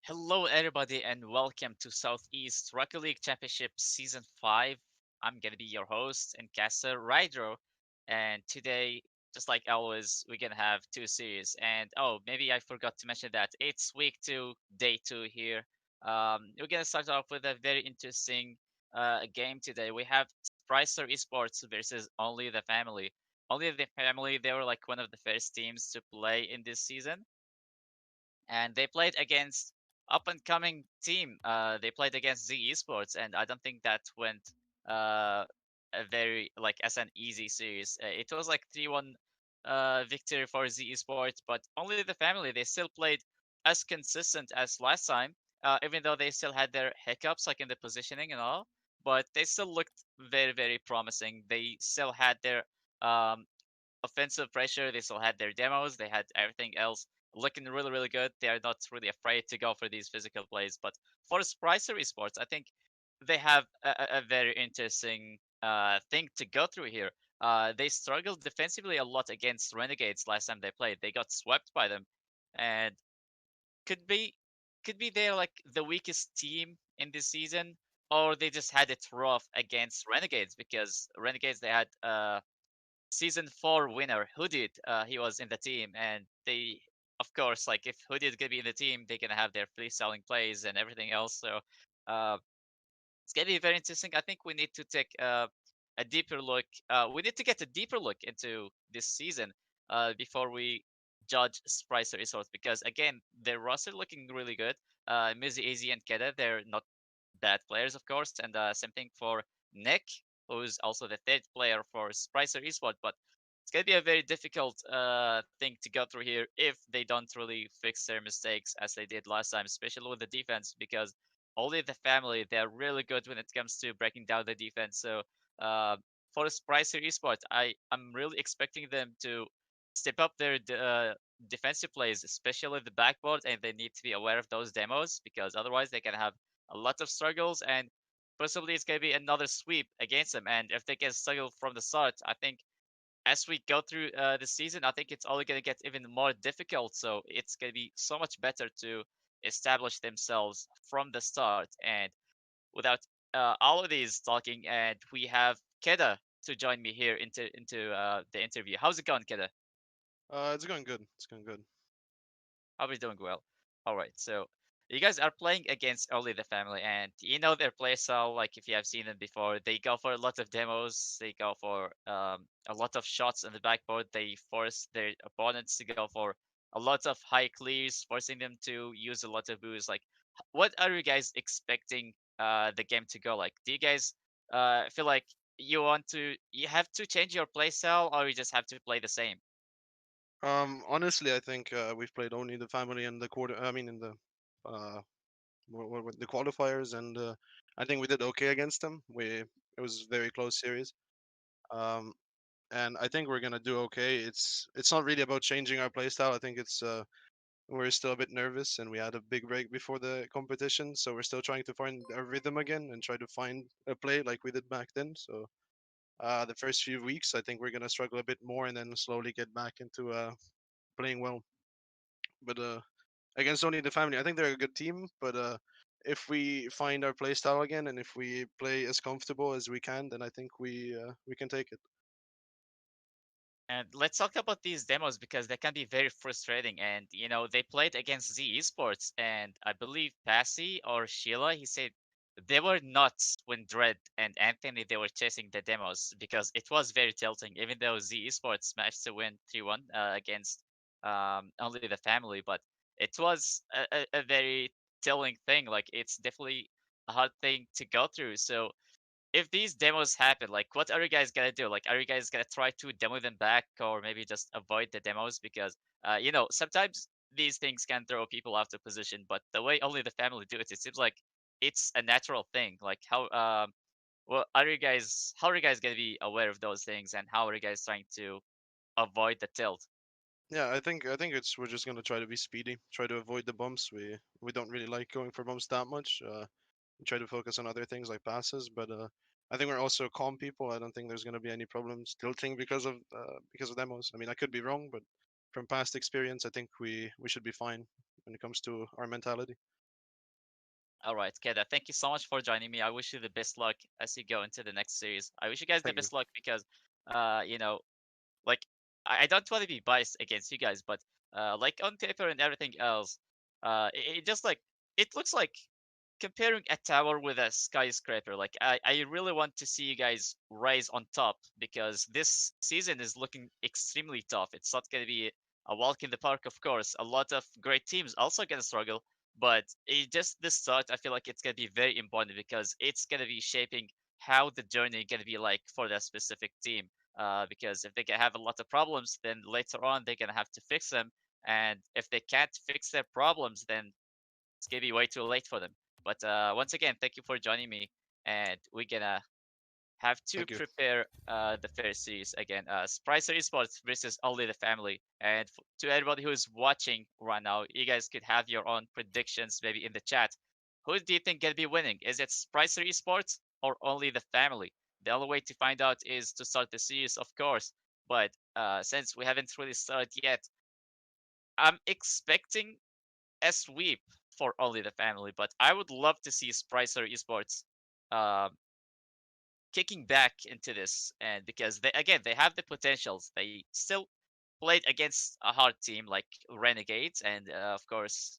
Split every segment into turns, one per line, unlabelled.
Hello, everybody, and welcome to Southeast Rocket League Championship Season 5. I'm gonna be your host and caster, Rydro, and today, just like always, we're gonna have two series. And oh, maybe I forgot to mention that it's week 2, day 2 here. We're gonna start off with a very interesting game today. We have Spricer eSports versus Only the Family. Only the Family, they were like one of the first teams to play in this season and they played against up and coming team. They played against Z Esports, and I don't think that went a very like as an easy series. It was like 3-1 victory for Z Esports, but only the family they still played as consistent as last time. Even though they still had their hiccups like in the positioning and all, but they still looked very promising. They still had their um, offensive pressure. They still had their demos. They had everything else looking really good. They are not really afraid to go for these physical plays. But for Spricer Esports, I think they have a very interesting thing to go through here. They struggled defensively a lot against Renegades last time they played. They got swept by them, and could be could be they're like the weakest team in this season, or they just had it rough against Renegades because Renegades they had season 4 winner Hooded. He was in the team, and they, of course, like if Hooded gonna be in the team, they're gonna have their free selling plays and everything else. So uh, it's gonna be very interesting. I think we need to take a deeper look. We need to get a deeper look into this season before we judge Spricer Esports because again, their roster looking really good. Mizi, Easy, and Keda, they're not bad players, of course, and same thing for Nick, who's also the third player for Spricer Esports. But it's gonna be a very difficult thing to go through here if they don't really fix their mistakes as they did last time, especially with the defense, because only the family they're really good when it comes to breaking down the defense. So uh, for Spricer Esports, I'm really expecting them to step up their defensive plays, especially the backboard, and they need to be aware of those demos because otherwise they can have a lot of struggles and possibly it's going to be another sweep against them. And if they can struggle from the start, I think as we go through the season, I think it's only going to get even more difficult. So it's going to be so much better to establish themselves from the start. And without all of these talking, and we have Keda to join me here into the interview. How's it going, Keda?
It's going good. It's going good.
How are you doing? Well, all right. So you guys are playing against only the family, and you know their play style. Like if you have seen them before, they go for a lot of demos. They go for a lot of shots on the backboard. They force their opponents to go for a lot of high clears, forcing them to use a lot of boosts. Like, what are you guys expecting the game to go like? Do you guys feel like you have to change your play style, or you just have to play the same?
Honestly, I think we've played only the family in the quarter. I mean, in the uh, the qualifiers, and I think we did okay against them. It was a very close series. Um, and I think we're gonna do okay. It's not really about changing our playstyle. I think it's we're still a bit nervous, and we had a big break before the competition, so we're still trying to find our rhythm again and try to find a play like we did back then. So the first few weeks, I think we're gonna struggle a bit more, and then slowly get back into playing well. But against only the family, I think they're a good team. But if we find our play style again, and if we play as comfortable as we can, then I think we can take it.
And let's talk about these demos because they can be very frustrating. And they played against Z Esports, and I believe Pahsi or Sheila, he said they were nuts when Dred and Anthony they were chasing the demos because it was very tilting. Even though Z Esports managed to win 3-1 against only the family, but it was a very telling thing. Like it's definitely a hard thing to go through. So if these demos happen, like what are you guys gonna do? Like, are you guys gonna try to demo them back, or maybe just avoid the demos because sometimes these things can throw people out of position. But the way only the family do it, it seems like it's a natural thing. Like well, how are you guys gonna be aware of those things, and how are you guys trying to avoid the tilt?
Yeah, I think it's we're just gonna try to be speedy, try to avoid the bumps. We don't really like going for bumps that much. We try to focus on other things like passes, but I think we're also calm people. I don't think there's gonna be any problems tilting because of demos. I mean, I could be wrong, but from past experience, I think we should be fine when it comes to our mentality.
All right, Keda, thank you so much for joining me. I wish you the best luck as you go into the next series. I wish you guys the
Thank you.
best luck because, you know, like I don't want to be biased against you guys, but like on paper and everything else, it just like it looks like comparing a tower with a skyscraper. Like I really want to see you guys rise on top because this season is looking extremely tough. It's not going to be a walk in the park, of course. A lot of great teams also going to struggle, but it just this start, I feel like it's going to be very important because it's going to be shaping how the journey going to be like for that specific team. Because if they can have a lot of problems, then later on they're going to have to fix them. And if they can't fix their problems, then it's gonna be way too late for them. But once again, thank you for joining me, and we're gonna have to
Thank you.
prepare the first series again. Spricer Esports versus Only the Family. And to everybody who is watching right now, you guys could have your own predictions maybe in the chat. Who do you think gonna be winning? Is it Spricer Esports or Only the Family? The only way to find out is to start the series, of course. But since we haven't really started yet, I'm expecting a sweep for Only the Family, but I would love to see Spricer Esports uh, kicking back into this, and because they again they have the potentials. They still played against a hard team like Renegades, and of course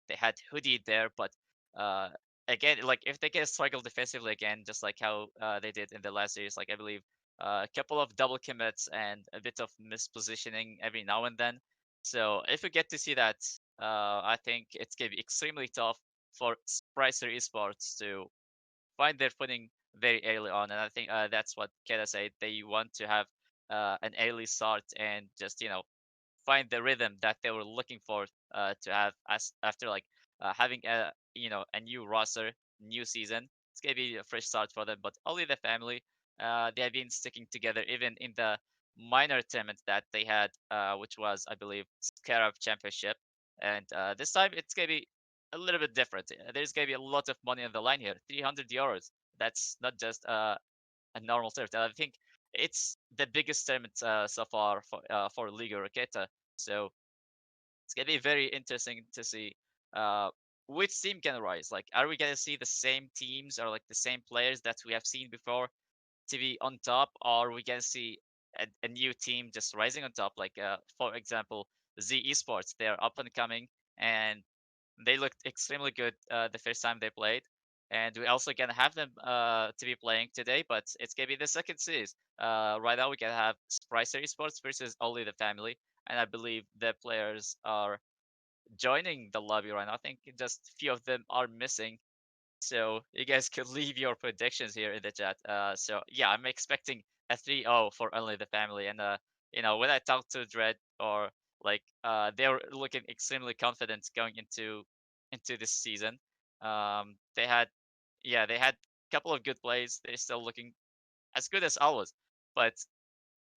they had Hoodie there, but uh, again, like if they can struggle defensively again, just like how they did in the last series, like I believe a couple of double commits and a bit of mispositioning every now and then. So if we get to see that, I think it's gonna be extremely tough for Spricer Esports to find their footing very early on, and I think that's what Keda said. They want to have an early start and just find the rhythm that they were looking for to have as after like having a new roster, new season. It's gonna be a fresh start for them. But only the family, they have been sticking together even in the minor tournament that they had, which was I believe Scarab Championship, and this time it's gonna be a little bit different. There's gonna be a lot of money on the line here, 300 euros. That's not just a normal tournament. I think it's the biggest tournament so far for Liga Raketa. So it's gonna be very interesting to see uh, which team can rise. Like, are we gonna see the same teams or like the same players that we have seen before to be on top, or are we gonna see a new team just rising on top? Like, for example, Z Esports, they're up and coming, and they looked extremely good the first time they played. And we're also gonna have them to be playing today, but it's gonna be the second series. Right now we can have Spricer Esports versus Only the Family, and I believe the players are joining the lobby right now. I think just a few of them are missing, so you guys could leave your predictions here in the chat. So yeah, I'm expecting a 3-0 for Only the Family, and when I talked to Dred or like they're looking extremely confident going into this season. They had they had a couple of good plays. They're still looking as good as always, but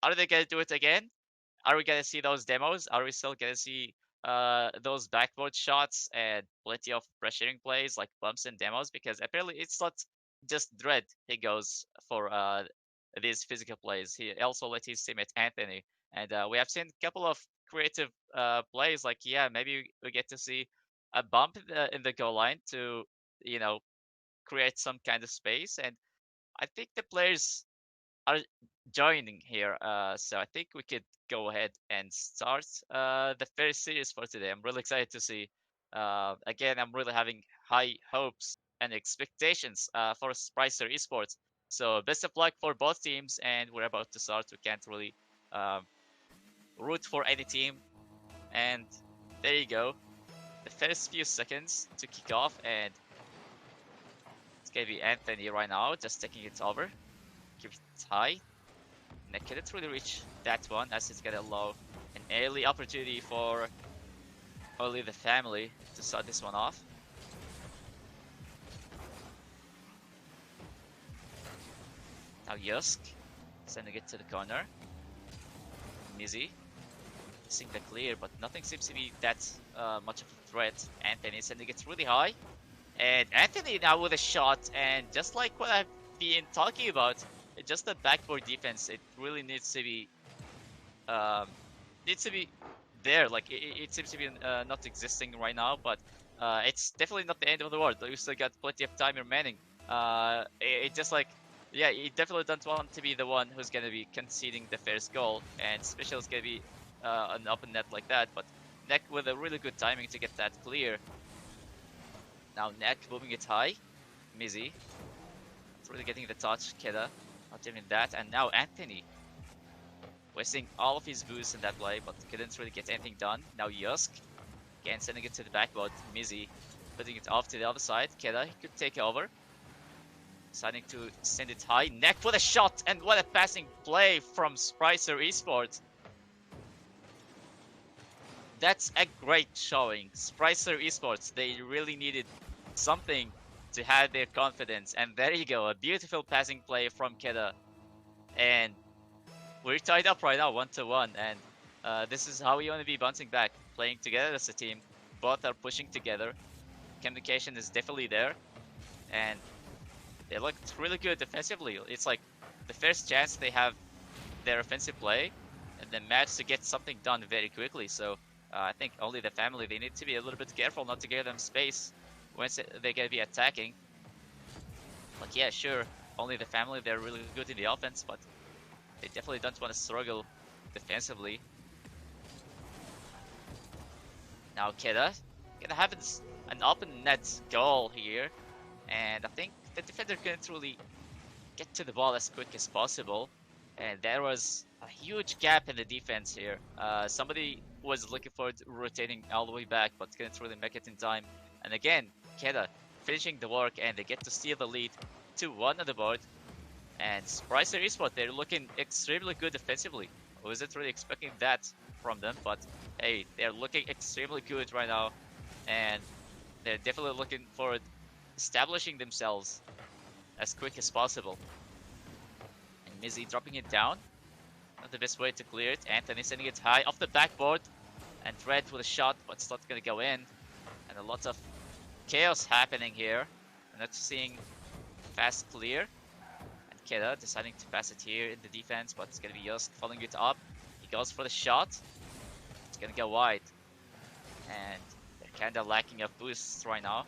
are they gonna do it again? Are we gonna see those demos? Are we still gonna see those backboard shots and plenty of pressuring plays like bumps and demos? Because apparently it's not just Dred he goes for these physical plays. He also let his teammate Anthony, and we have seen a couple of creative plays. Like maybe we get to see a bump in the goal line to you know create some kind of space, and I think the players are joining here. So I think we could go ahead and start the first series for today. I'm really excited to see. Again, I'm really having high hopes and expectations for Spricer Esports. So best of luck for both teams, and we're about to start. We can't really um, root for any team, and there you go. The first few seconds to kick off, and it's gonna be Anthony right now, just taking it over. Keep it high. And I couldn't really reach that one as it's gonna allow an early opportunity for only the family to start this one off. Now Juusk sending it to the corner. Mizi missing the clear, but nothing seems to be that much of a threat. Anthony sending it really high. And Anthony now with a shot, and just like what I've been talking about, just the backboard defense, it really um, needs to be there. Like it seems to be not existing right now, but it's definitely not the end of the world. We still got plenty of time remaining. It just like, yeah, you definitely don't want to be the one who's gonna be conceding the first goal, and especially it's gonna be an open net like that. But Neck with a really good timing to get that clear. Now Neck moving it high, mizi, it's really getting the touch. Keda not even that, and now Anthony wasting all of his boost in that play, but couldn't really get anything done. Now Juusk again sending it to the backboard. mizi putting it off to the other side. Keda, he could take over. Deciding to send it high. Neck with a shot, and what a passing play from Spricer eSports. That's a great showing. Spricer eSports, they really needed something to have their confidence. And there you go, a beautiful passing play from Keda. And we're tied up right now, 1-1. And this is how we want to be bouncing back, playing together as a team. Both are pushing together. Communication is definitely there. And they looked really good defensively. It's like the first chance they have their offensive play, and then manage to get something done very quickly. So I think OnlyTheFamilyy, they need to be a little bit careful not to give them space once they're gonna be attacking. But yeah, sure, OnlyTheFamilyy, they're really good in the offense, but they definitely don't want to struggle defensively. Now Keda gonna have an open net goal here, and I think the defender couldn't really get to the ball as quick as possible. And there was a huge gap in the defense here. Somebody was looking for rotating all the way back, but couldn't really make it in time. And again, Keda finishing the work, and they get to steal the lead 2-1 on the board. And Spricer eSports, they're looking extremely good defensively. I wasn't really expecting that from them, but hey, they're looking extremely good right now. And they're definitely looking for establishing themselves as quick as possible. And mizi dropping it down. Not the best way to clear it. Anthony sending it high off the backboard. And Dred with a shot, but it's not going to go in. And a lot of chaos happening here. I'm not seeing fast clear. And Keda deciding to pass it here in the defense, but it's going to be Juusk following it up. He goes for the shot. It's going to go wide. And they're kind of lacking of boosts right now.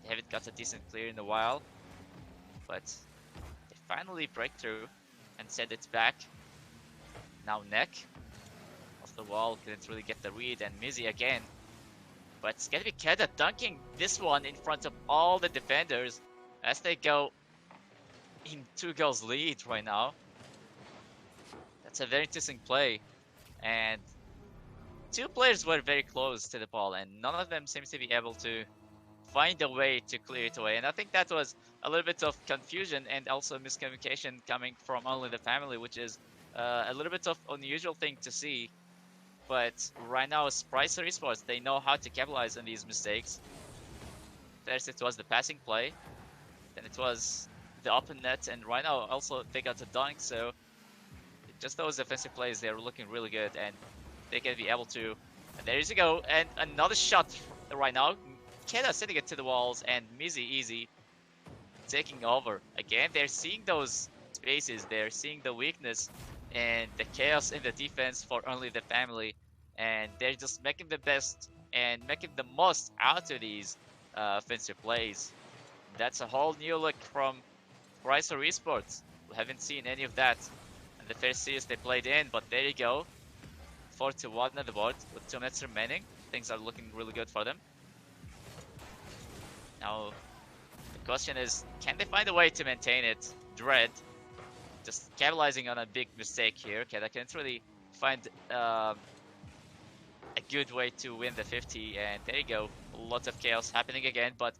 They haven't got a decent clear in a while. But they finally break through and send it back. Now Neck off the wall, couldn't really get the read, and mizi again. But it's gonna be Keda dunking this one in front of all the defenders as they go in 2 goals lead right now. That's a very interesting play, and 2 players were very close to the ball, and none of them seems to be able to find a way to clear it away. And I think that was a little bit of confusion and also miscommunication coming from OnlyTheFamilyy, which is a little bit of unusual thing to see. But right now, Spricer eSports, they know how to capitalize on these mistakes. First it was the passing play, then it was the open net, and right now also they got a dunk, so just those defensive plays, they're looking really good, and they can be able to. And there you go, and another shot right now. Keda sending it to the walls, and mizi easy taking over. Again, they're seeing those spaces, they're seeing the weakness and the chaos in the defense for OnlyTheFamilyy, and they're just making the best and making the most out of these offensive plays. That's a whole new look from Spricer eSports. We haven't seen any of that in the first series they played in, but there you go. 4-1 on the board with 2 minutes remaining. Things are looking really good for them. Now, the question is, can they find a way to maintain it? Dred just capitalizing on a big mistake here. Keda can't really find a good way to win the 50, and there you go. A lot of chaos happening again, but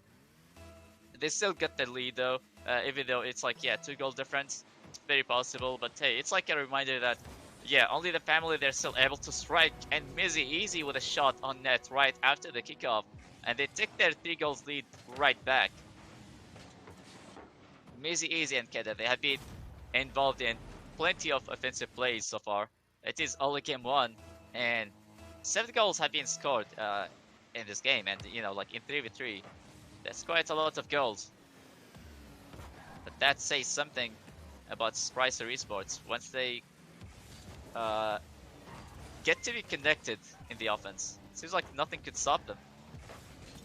they still got the lead though, even though it's like, yeah, 2 goal difference. It's very possible, but hey, it's like a reminder that, yeah, OnlyTheFamilyy, they're still able to strike, and mizi easy with a shot on net right after the kickoff, and they take their 3 goals lead right back. mizi easy and Keda, they have been involved in plenty of offensive plays so far. It is only game 1, and 7 goals have been scored in this game, and you know, like in 3v3, that's quite a lot of goals. But that says something about Spricer eSports. Once they get to be connected in the offense, it seems like nothing could stop them.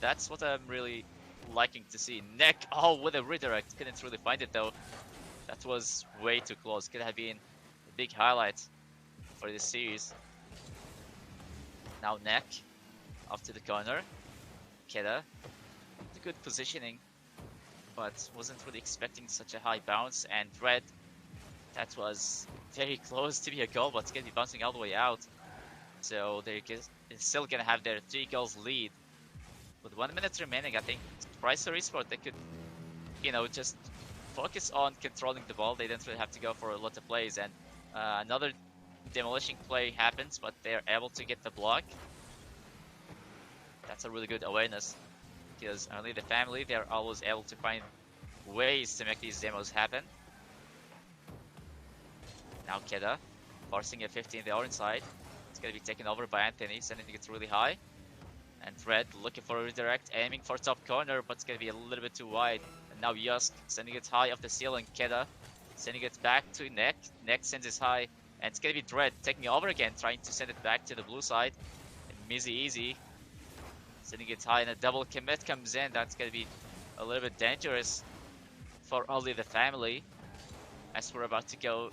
that's what I'm really liking to see. Neck, oh, with a redirect. Couldn't really find it though. That was way too close. Could have been a big highlight for this series. Now Neck, off to the corner. Keda, good positioning, but wasn't really expecting such a high bounce. And Dred, that was very close to be a goal, but it's gonna be bouncing all the way out. So they're still gonna have their 3 goals lead. With 1 minute remaining, I think Spricer eSports, they could, just focus on controlling the ball. They don't really have to go for a lot of plays. And another demolition play happens, but they're able to get the block. That's a really good awareness, because OnlyTheFamilyy, they're always able to find ways to make these demos happen. Now Keda, forcing a 50 in the orange side. It's going to be taken over by Anthony, sending it really high. And Dred looking for a redirect, aiming for top corner, but it's going to be a little bit too wide. And now Juusk sending it high off the ceiling. Keda sending it back to Neck. Neck sends it high. And it's going to be Dred taking over again, trying to send it back to the blue side. And mizi easy. Sending it high, and a double commit comes in. That's going to be a little bit dangerous for OnlyTheFamilyy, as we're about to go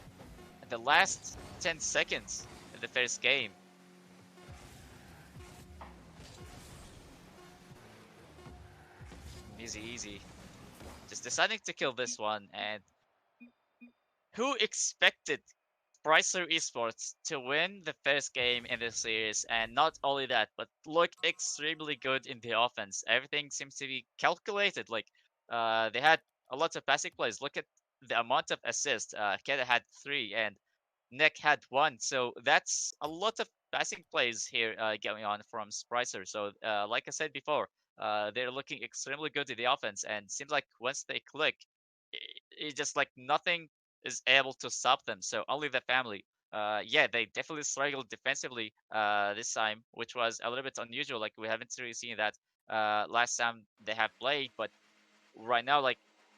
in the last 10 seconds in the first game. Easy. Just deciding to kill this one, and who expected Spricer eSports to win the first game in this series? And not only that, but look extremely good in the offense. Everything seems to be calculated. Like, they had a lot of passing plays. Look at the amount of assists. Keda had 3 and Nick had 1. So that's a lot of passing plays here going on from Spricer. So like I said before, they're looking extremely good in the offense, and seems like once they click, it's just like nothing is able to stop them. So OnlyTheFamilyy, yeah, they definitely struggled defensively this time, which was a little bit unusual. Like, we haven't really seen that last time they have played. But right now, like,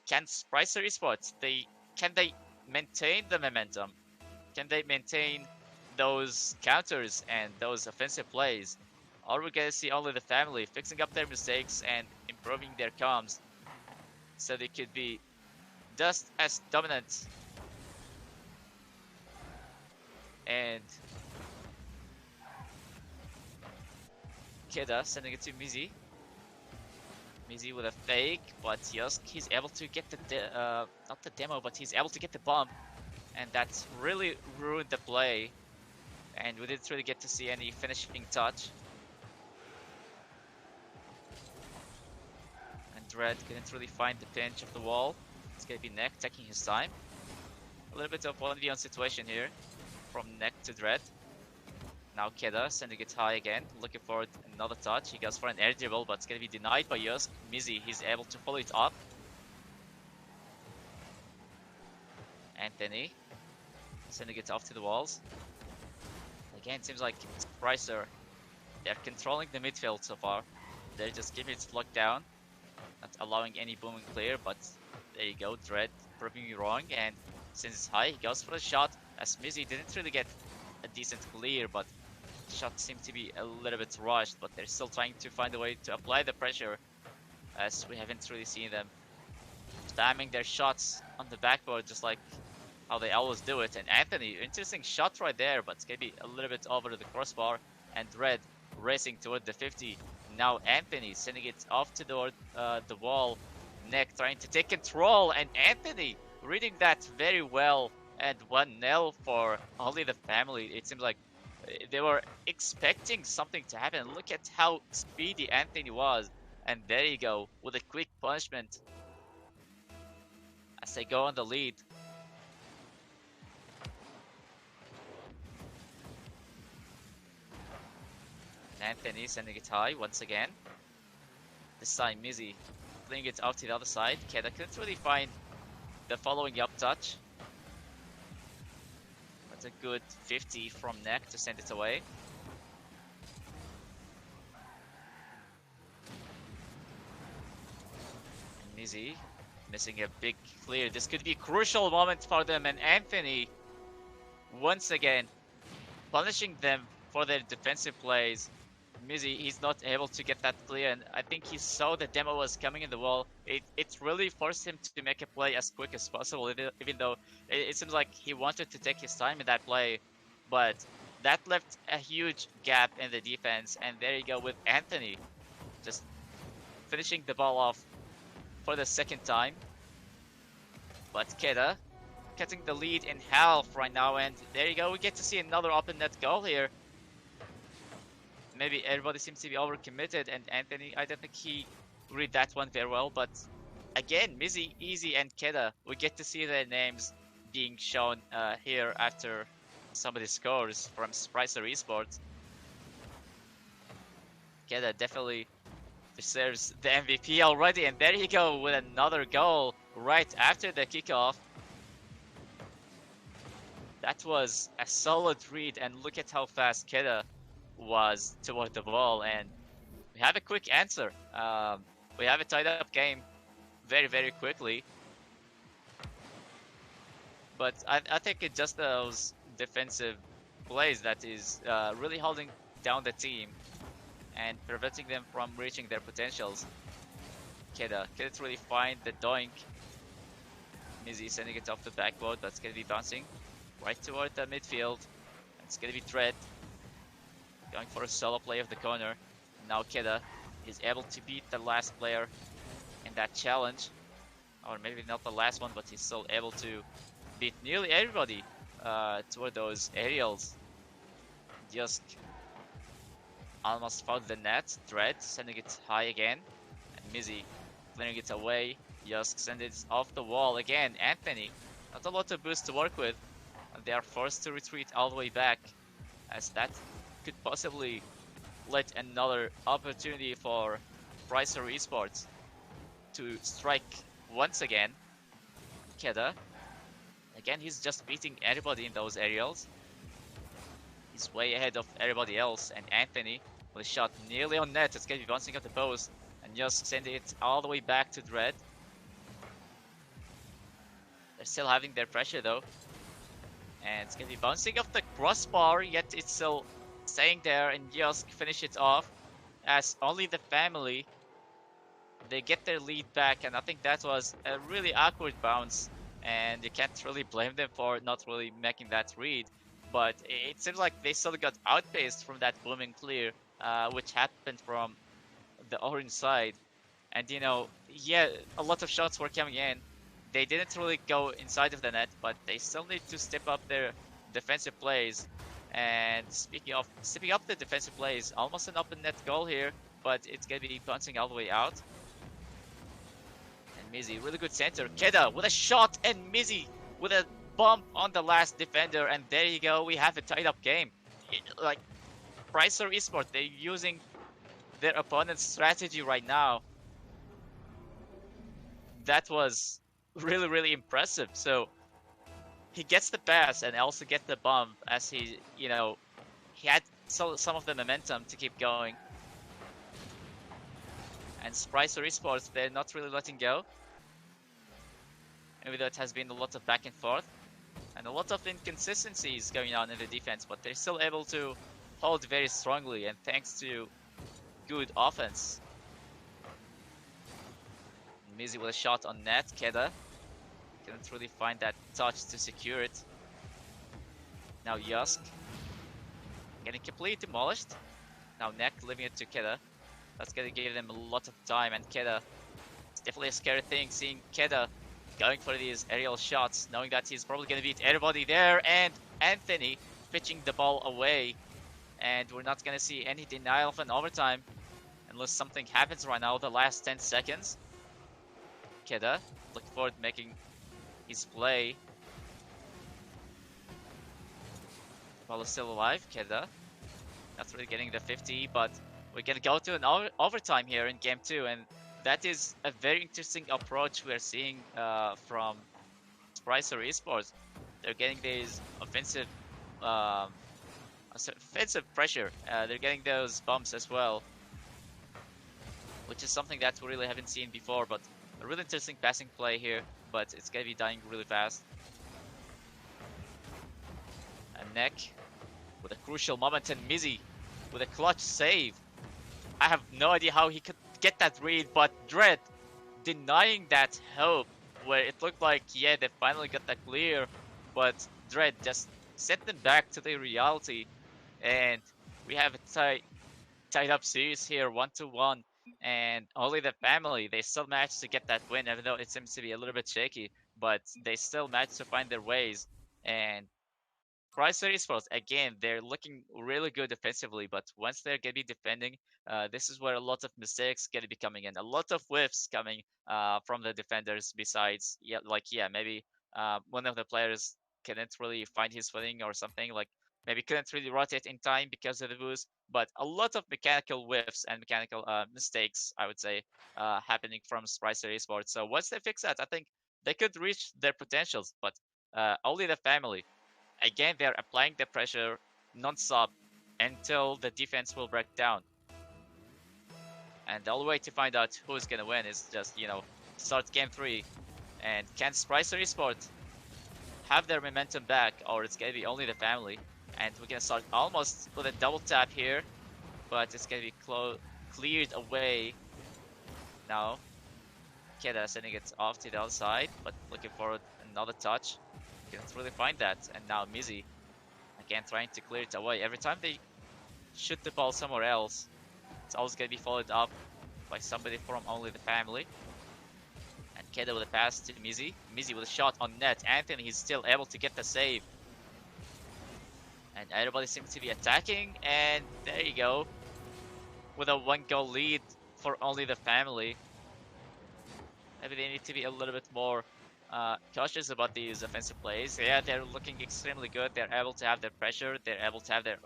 can Spricer eSports, can they maintain the momentum? Can they maintain those counters and those offensive plays? Or we gonna see OnlyTheFamilyy fixing up their mistakes and improving their comms, so they could be just as dominant? And Keda sending it to mizi. mizi with a fake, but Juusk, he's able to get the not the demo, but he's able to get the bump, and that's really ruined the play. And we didn't really get to see any finishing touch. And Dred couldn't really find the pinch of the wall. It's gonna be Neck taking his time. A little bit of 1v1 situation here from Neck to Dred. Now Keda sending it high again, looking for another touch. He goes for an air dribble, but it's gonna be denied by Juusk. mizi, he's able to follow it up. Anthony sending it off to the walls. Again, it seems like Spricer, they're controlling the midfield so far. They're just keeping it locked down, not allowing any booming clear, but there you go, Dred proving me wrong, and since it's high, he goes for a shot, as mizi didn't really get a decent clear, but the shot seemed to be a little bit rushed, but they're still trying to find a way to apply the pressure, as we haven't really seen them spamming their shots on the backboard, just like how they always do it. And Anthony, interesting shot right there, but it's gonna be a little bit over the crossbar. And Dred racing toward the 50. Now Anthony sending it off to the wall. Neck trying to take control, and Anthony reading that very well. And 1-0 for OnlyTheFamilyy. It seems like they were expecting something to happen. Look at how speedy Anthony was. And there you go, with a quick punishment as they go on the lead. Anthony sending it high once again. This time mizi playing it out to the other side. Keda couldn't really find the following up touch. That's a good 50 from Neck to send it away. And mizi missing a big clear. This could be a crucial moment for them, and Anthony once again punishing them for their defensive plays. mizi, he's not able to get that clear, and I think he saw the demo was coming in the wall. It really forced him to make a play as quick as possible, even though it seems like he wanted to take his time in that play, but that left a huge gap in the defense, and there you go with Anthony just finishing the ball off for the second time. But Keda cutting the lead in half right now, and there you go, we get to see another open net goal here. Maybe everybody seems to be overcommitted, and Anthony, I don't think he read that one very well, but again, mizi, Easy, and Keda, we get to see their names being shown here after some of the scores from Spricer eSports. Keda definitely deserves the MVP already, and there you go with another goal right after the kickoff. That was a solid read, and look at how fast Keda was toward the ball, and we have a quick answer. We have a tied up game very, very quickly. But I think it's just those defensive plays that is really holding down the team and preventing them from reaching their potentials. Keda to really find the doink. mizi sending it off the backboard, but it's going to be bouncing right toward the midfield. It's going to be Dred going for a solo play of the corner. Now Keda is able to beat the last player in that challenge. Or maybe not the last one, but he's still able to beat nearly everybody toward those aerials. Juusk almost found the net. Dred sending it high again. And mizi clearing it away. Juusk sends it off the wall again. Anthony, not a lot of boost to work with. And they are forced to retreat all the way back, as that could possibly lead another opportunity for Spricer eSports to strike once again. Keda, again, he's just beating everybody in those aerials. He's way ahead of everybody else, and Anthony with a shot nearly on net. It's going to be bouncing off the post, and just sending it all the way back to Dred. They're still having their pressure though, and it's going to be bouncing off the crossbar, yet it's still staying there, and Juusk finish it off as OnlyTheFamilyy. They get their lead back, and I think that was a really awkward bounce, and you can't really blame them for not really making that read. But it seems like they still got outpaced from that booming clear, which happened from the orange side. And you know, yeah, a lot of shots were coming in. They didn't really go inside of the net, but they still need to step up their defensive plays. And speaking of stepping up the defensive plays, almost an open net goal here, but it's gonna be bouncing all the way out. And mizi, really good center. Keda with a shot, and mizi with a bump on the last defender, and there you go. We have a tied up game. Like Spricer eSports, they're using their opponent's strategy right now. That was really, really impressive. So he gets the pass and also gets the bump, as he, you know, he had some of the momentum to keep going. And Spricer eSports, they're not really letting go. Maybe that has been a lot of back and forth and a lot of inconsistencies going on in the defense, but they're still able to hold very strongly, and thanks to good offense. mizi with a shot on net. Keda couldn't really find that touch to secure it. Now Juusk getting completely demolished. Now Nek leaving it to Keda. That's gonna give them a lot of time, and Keda, it's definitely a scary thing seeing Keda going for these aerial shots, knowing that he's probably gonna beat everybody there, and Anthony pitching the ball away. And we're not gonna see any denial of an overtime unless something happens right now the last 10 seconds. Keda looking forward to making his play. Ball is still alive. Keda not really getting the 50, but we're gonna go to an overtime here in game 2, and that is a very interesting approach we're seeing from Spricer eSports. They're getting these offensive pressure. They're getting those bumps as well, which is something that we really haven't seen before. But a really interesting passing play here, but it's gonna be dying really fast. And Nek with a crucial moment, and mizi with a clutch save. I have no idea how he could get that read, but Dred denying that hope, where it looked like, yeah, they finally got that clear, but Dred just sent them back to the reality, and we have a tied up series here, 1-1, and only the family, they still managed to get that win, even though it seems to be a little bit shaky, but they still managed to find their ways, and Spricer eSports, again, they're looking really good defensively, but once they're going to be defending, this is where a lot of mistakes going to be coming in. A lot of whiffs coming from the defenders besides, yeah, like, yeah, maybe one of the players couldn't really find his footing or something, like maybe couldn't really rotate in time because of the boost, but a lot of mechanical whiffs and mechanical mistakes, I would say, happening from Spricer eSports. So once they fix that, I think they could reach their potentials, but only the family. Again, they're applying the pressure non-stop until the defense will break down. And the only way to find out who's gonna win is just, start game 3. And can Spricer Esports have their momentum back, or it's gonna be only the family? And we're gonna start almost with a double tap here, but it's gonna be cleared away now. Keda sending it off to the other side, but looking for another touch. Can't really find that. And now mizi again trying to clear it away. Every time they shoot the ball somewhere else, it's always gonna be followed up by somebody from only the family. And Keda with a pass to mizi. mizi with a shot on net. Anthony, he's still able to get the save. And everybody seems to be attacking, and there you go. With a 1-goal lead for only the family. Maybe they need to be a little bit more cautious about these offensive plays. Yeah, they're looking extremely good. They're able to have their pressure. They're able to have their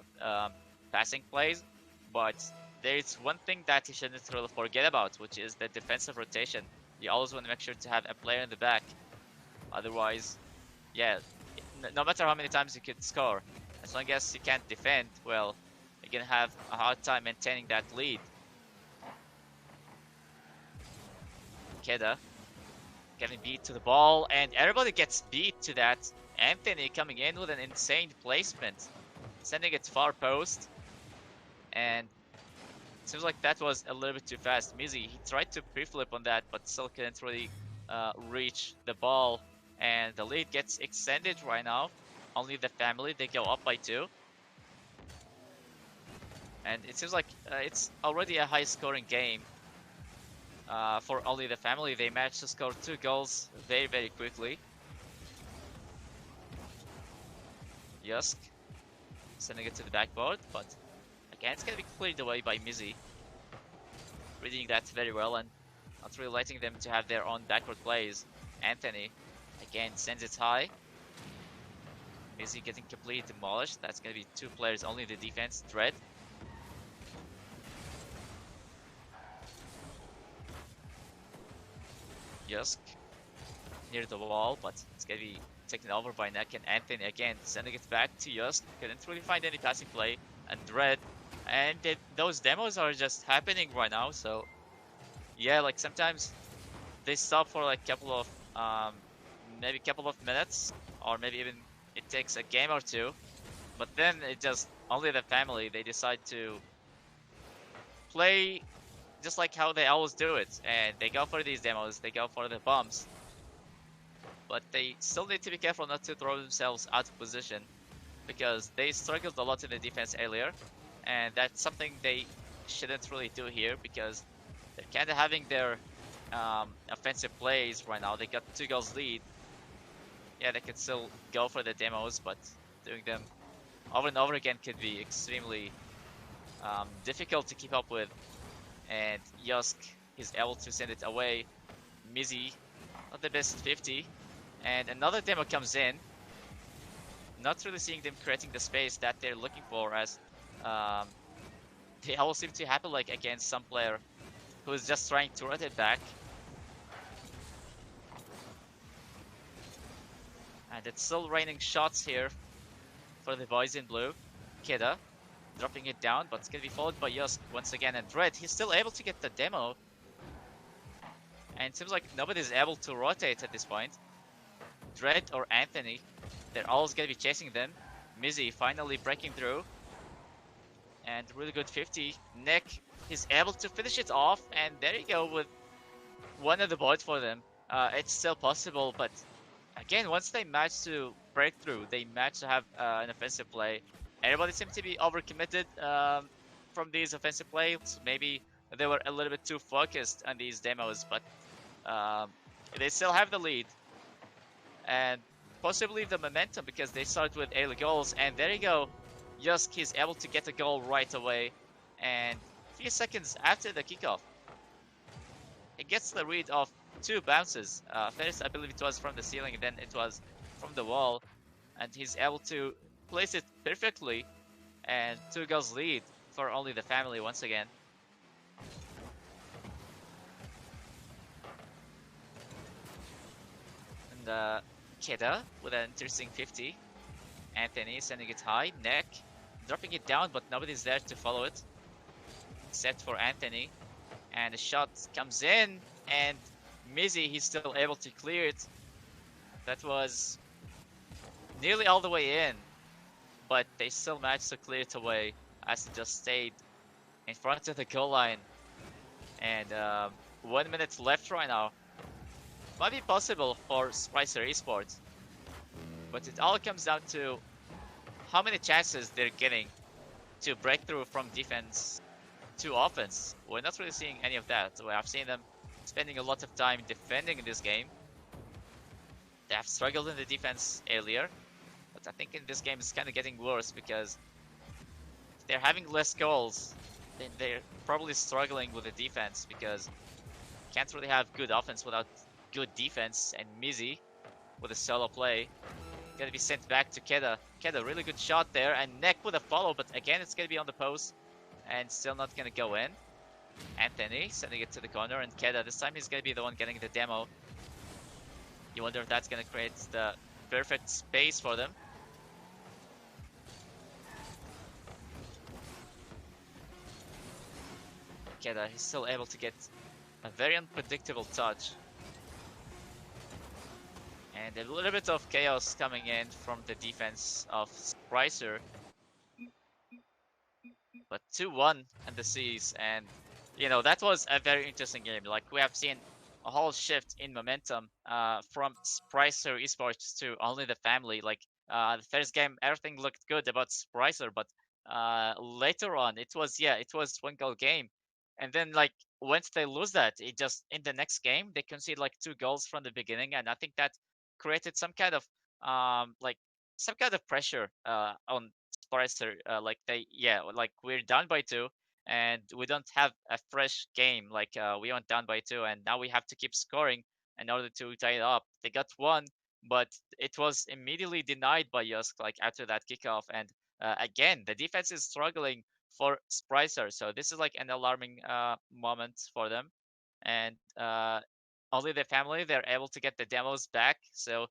passing plays. But there's one thing that you shouldn't really forget about, which is the defensive rotation. You always want to make sure to have a player in the back. Otherwise, yeah, no matter how many times you could score, as long as you can't defend, well, you're going to have a hard time maintaining that lead. Keda getting beat to the ball, and everybody gets beat to that. Anthony coming in with an insane placement, sending it far post, and it seems like that was a little bit too fast. mizi, he tried to pre-flip on that, but still couldn't really reach the ball, and the lead gets extended right now. Only the family, they go up by 2. And it seems like it's already a high-scoring game. For only the family, they managed to score 2 goals very, very quickly. Juusk sending it to the backboard, but again, it's gonna be cleared away by mizi. Reading that very well and not really letting them to have their own backward plays. Anthony again sends it high. mizi getting completely demolished. That's gonna be 2 players only in the defense. Dred. Juusk near the wall, but it's gonna be taken over by Nek, and Anthony again sending it back to Juusk. Couldn't really find any passing play, and Dred. And those demos are just happening right now, so yeah, like sometimes they stop for like couple of maybe couple of minutes, or maybe even it takes a game or 2, but then it just only the family, they decide to play just like how they always do it, and they go for these demos, they go for the bumps, but they still need to be careful not to throw themselves out of position, because they struggled a lot in the defense earlier, and that's something they shouldn't really do here, because they're kind of having their offensive plays right now. They got 2 goals lead. Yeah, they can still go for the demos, but doing them over and over again could be extremely difficult to keep up with. And Juusk is able to send it away. mizi, not the best 50. And another demo comes in. Not really seeing them creating the space that they're looking for, as they all seem to happen like against some player who is just trying to rotate back. And it's still raining shots here for the boys in blue. Keda dropping it down, but it's gonna be followed by Juusk once again, and Dred, he's still able to get the demo. And it seems like nobody's able to rotate at this point. Dred or Anthony, they're always gonna be chasing them. mizi finally breaking through. and really good 50. Nick is able to finish it off, and there you go with one of the boards for them. It's still possible, but again, once they manage to break through, they manage to have an offensive play. Everybody seems to be overcommitted from these offensive plays. Maybe they were a little bit too focused on these demos, but um, they still have the lead and possibly the momentum because they start with early goals. And there you go, Juusk is able to get a goal right away, and a few seconds after the kickoff, he gets the read of two bounces. First, I believe it was from the ceiling, then it was from the wall, and he's able to place it perfectly, and 2 goals lead for OnlyTheFamilyy once again. And Keda with an interesting 50. Anthony sending it high. Nick dropping it down, but nobody's there to follow it except for Anthony. And the shot comes in, and mizi, he's still able to clear it. That was nearly all the way in, but they still managed to clear it away as it just stayed in front of the goal line. And 1 minute left right now. Might be possible for Spricer eSports, but it all comes down to how many chances they're getting to break through from defense to offense. We're not really seeing any of that. I've seen them spending a lot of time defending in this game. They have struggled in the defense earlier, but I think in this game it's kind of getting worse because if they're having less goals, then they're probably struggling with the defense because you can't really have good offense without good defense. And mizi with a solo play gonna be sent back to Keda. Keda, really good shot there, and Nick with a follow, but again it's gonna be on the post and still not gonna go in. Anthony sending it to the corner, and Keda, this time he's gonna be the one getting the demo. You wonder if that's gonna create the perfect space for them. Keda, he's still able to get a very unpredictable touch. And a little bit of chaos coming in from the defense of Spricer. But 2-1 in the Seas, and you know, that was a very interesting game. Like, we have seen a whole shift in momentum from Spricer eSports to OnlyTheFamilyy. Like, the first game, everything looked good about Spricer, but later on, it was 1 goal game. And then, like, once they lose that, it just, in the next game, they concede like 2 goals from the beginning, and I think that created some kind of like some kind of pressure on Spricer. Like, like, we're down by 2, and we don't have a fresh game. Like, we went down by 2, and now we have to keep scoring in order to tie it up. They got 1, but it was immediately denied by Juusk, like, after that kickoff. And again, the defense is struggling for Spricer, so this is like an alarming moment for them. And OnlyTheFamilyy, they're able to get the demos back, so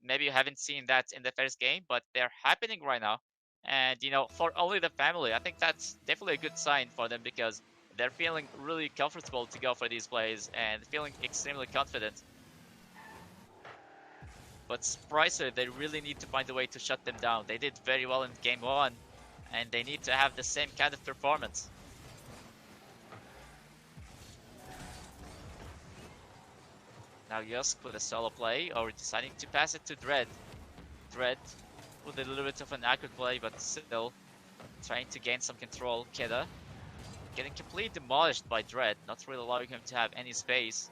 maybe you haven't seen that in the first game, but they're happening right now. And you know, for OnlyTheFamilyy, I think that's definitely a good sign for them because they're feeling really comfortable to go for these plays and feeling extremely confident. But Spricer, they really need to find a way to shut them down. They did very well in game 1, and they need to have the same kind of performance. Now Juusk with a solo play, or deciding to pass it to Dred. Dred with a little bit of an accurate play, but still trying to gain some control. Keda getting completely demolished by Dred, not really allowing him to have any space.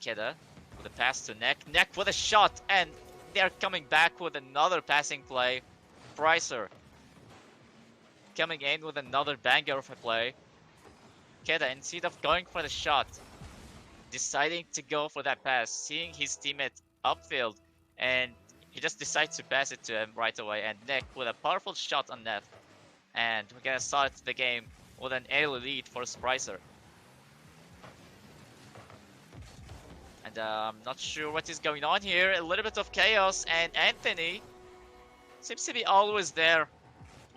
Keda with a pass to Neck. Neck with a shot, and they're coming back with another passing play. Spricer coming in with another banger of a play. Keda, instead of going for the shot, deciding to go for that pass, seeing his teammate upfield, and he just decides to pass it to him right away. And Nick with a powerful shot on net. And we're gonna start the game with an early lead for Spricer. And I'm not sure what is going on here. A little bit of chaos, and Anthony seems to be always there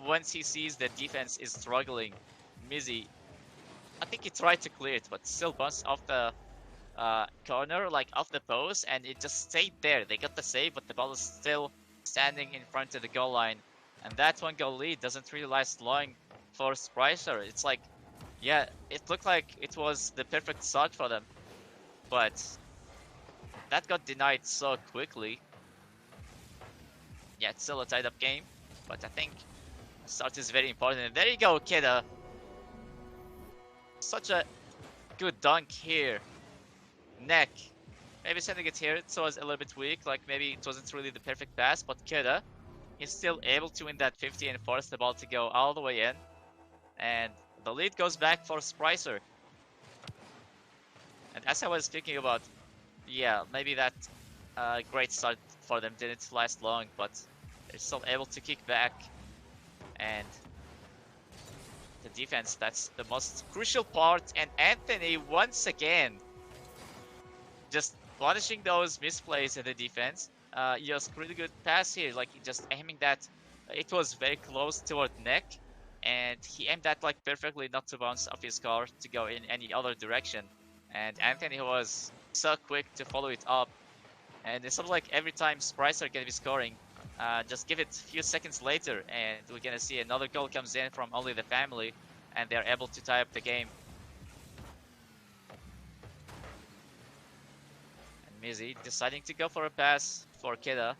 once he sees the defense is struggling. mizi, I think he tried to clear it, but still bounced off the corner, like off the post, and it just stayed there. They got the save, but the ball is still standing in front of the goal line. And that one goal lead doesn't really last long for Spricer. It's like, yeah, it looked like it was the perfect start for them, but that got denied so quickly. Yeah, it's still a tied up game, but I think a start is very important. And there you go, Keda. Such a good dunk here. Neck. Maybe sending it here, it was a little bit weak, like maybe it wasn't really the perfect pass, but Keda is still able to win that 50 and force the ball to go all the way in. And the lead goes back for Spricer. And as I was speaking about, yeah, maybe that great start for them didn't last long, but they're still able to kick back. And the defense, that's the most crucial part. And Anthony, once again, just punishing those misplays in the defense. Just really good pass here, like just aiming that. It was very close toward neck, and he aimed that like perfectly, not to bounce off his car to go in any other direction. And Anthony was so quick to follow it up. And it's sort of like every time Spricer gonna be scoring, just give it a few seconds later, and we're gonna see another goal comes in from OnlyTheFamilyy, and they're able to tie up the game. Mizi deciding to go for a pass for Keda.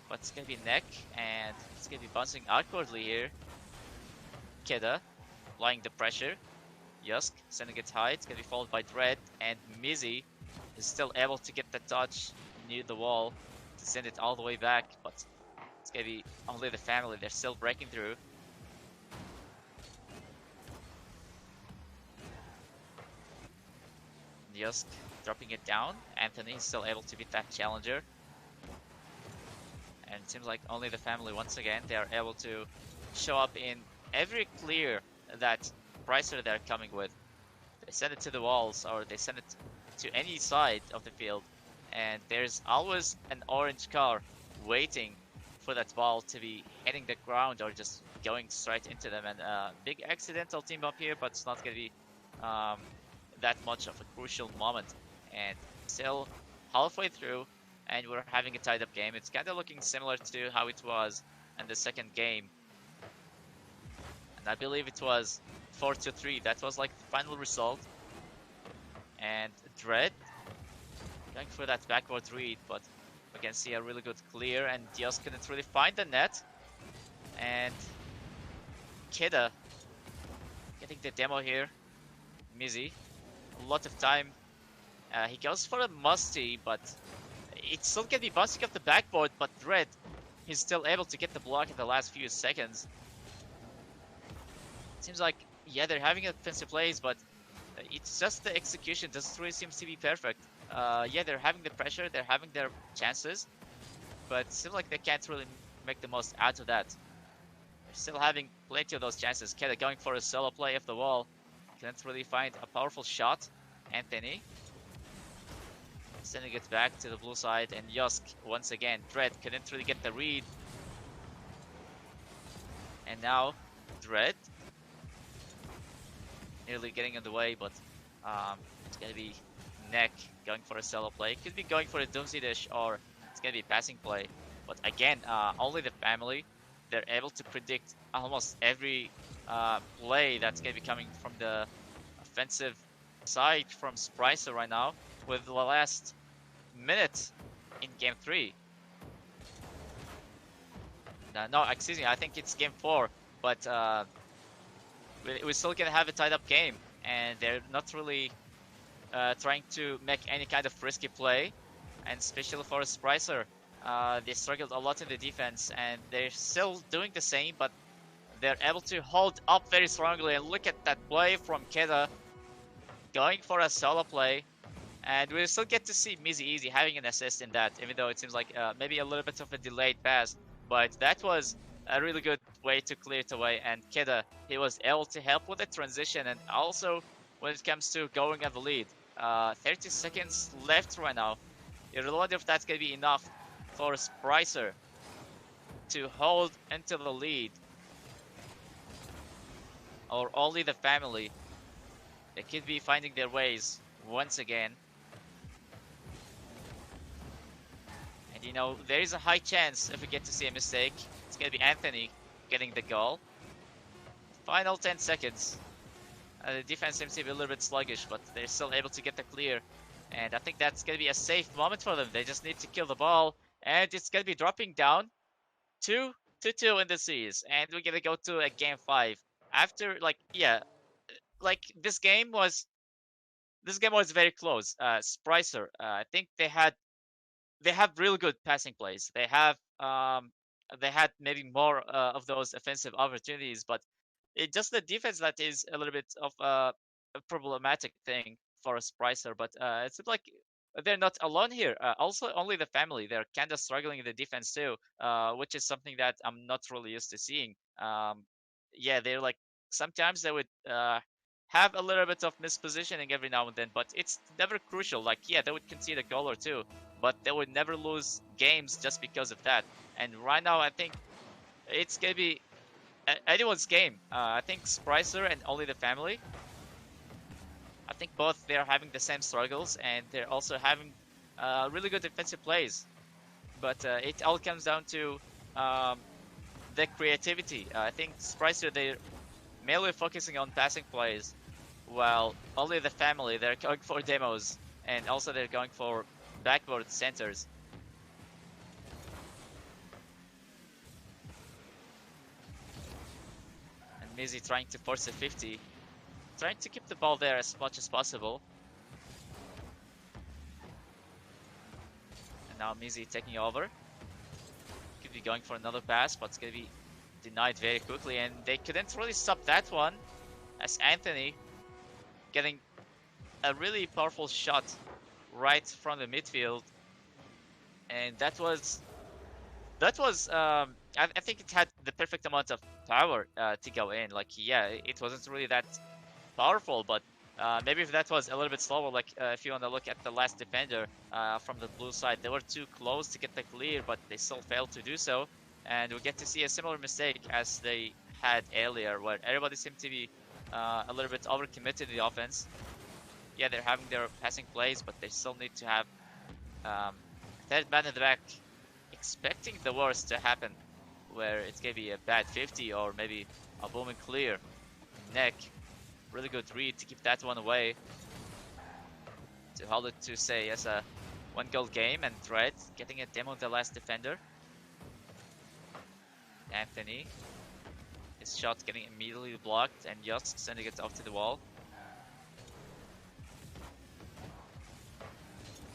But it's gonna be neck, and it's gonna be bouncing awkwardly here. Keda applying the pressure. Juusk sending it high. It's gonna be followed by Dred, and Mizi is still able to get the touch near the wall to send it all the way back. But it's gonna be OnlyTheFamilyy. They're still breaking through. Juusk dropping it down. Anthony is still able to beat that challenger. And it seems like OnlyTheFamilyy, once again, they are able to show up in every clear that Spricer they're coming with. They send it to the walls, or they send it to any side of the field. And there's always an orange car waiting for that ball to be hitting the ground or just going straight into them. And big accidental team up here, but it's not going to be that much of a crucial moment. And still halfway through, and we're having a tied up game. It's kind of looking similar to how it was in the second game. And I believe it was 4-3. That was like the final result. And Dred going for that backward read, but we can see a really good clear, and Juusk couldn't really find the net. And Keda getting the demo here. Mizi, a lot of time. He goes for a musty, but it still can be bouncing off the backboard, but Dred, he's still able to get the block in the last few seconds. Seems like, yeah, they're having offensive plays, but it's just the execution doesn't really seem to be perfect. Yeah, they're having the pressure, they're having their chances, but it seems like they can't really make the most out of that. They're still having plenty of those chances. Keda going for a solo play off the wall. Can't really find a powerful shot. Anthony sending it back to the blue side, and Juusk once again. Dred couldn't really get the read. And now Dred nearly getting in the way, but it's gonna be neck going for a solo play. Could be going for a doomsday dish, or it's gonna be a passing play. But again, OnlyTheFamilyy, they're able to predict almost every play that's gonna be coming from the offensive side from Spricer right now, with the last minute in game 3. No, excuse me, I think it's game 4, but we're still gonna have a tied up game, and they're not really trying to make any kind of risky play, and especially for Spricer, they struggled a lot in the defense, and they're still doing the same, but they're able to hold up very strongly. And look at that play from Keda, going for a solo play, and we still get to see mizi having an assist in that, even though it seems like maybe a little bit of a delayed pass, but that was a really good way to clear it away. And Keda, he was able to help with the transition, and also when it comes to going at the lead. 30 seconds left right now. I don't know if that's gonna be enough for Spricer to hold into the lead, or OnlyTheFamilyy. They could be finding their ways once again. And you know, there is a high chance if we get to see a mistake, it's gonna be Anthony getting the goal. Final 10 seconds. The defense seems to be a little bit sluggish, but they're still able to get the clear. And I think that's going to be a safe moment for them. They just need to kill the ball. And it's going to be dropping down 2-2 in the series. And we're going to go to a game 5. After, like, yeah, like this game was very close. Spricer, I think they have really good passing plays. They had maybe more of those offensive opportunities, but it's just the defense that is a little bit of a problematic thing for a Spricer. But it seems like they're not alone here. Also, OnlyTheFamilyy, they're kind of struggling in the defense too, which is something that I'm not really used to seeing. Yeah, they're like sometimes they would have a little bit of mispositioning every now and then, but it's never crucial. Like, yeah, they would concede a goal or two, but they would never lose games just because of that. And right now, I think it's gonna be anyone's game. I think Spricer and OnlyTheFamilyy, I think both they're having the same struggles, and they're also having really good defensive plays. But it all comes down to um, the creativity. I think Spricer, they're mainly focusing on passing plays, while OnlyTheFamilyy, they're going for demos, and also they're going for backboard centers. And mizi trying to force a 50, trying to keep the ball there as much as possible. And now mizi taking over. Could be going for another pass, but it's gonna be denied very quickly, and they couldn't really stop that one, as Anthony getting a really powerful shot right from the midfield. And I think it had the perfect amount of power to go in. Like, yeah, it wasn't really that powerful, but maybe if that was a little bit slower, like if you want to look at the last defender from the blue side, they were too close to get the clear, but they still failed to do so. And we get to see a similar mistake as they had earlier, where everybody seemed to be a little bit overcommitted to the offense. Yeah, they're having their passing plays, but they still need to have third man in the back, expecting the worst to happen, where it's gonna be a bad 50 or maybe a booming clear. Neck, really good read to keep that one away, to hold it to say as a 1-goal game. And Dred getting a demo of the last defender. Anthony, his shot getting immediately blocked, and Juusk sending it off to the wall.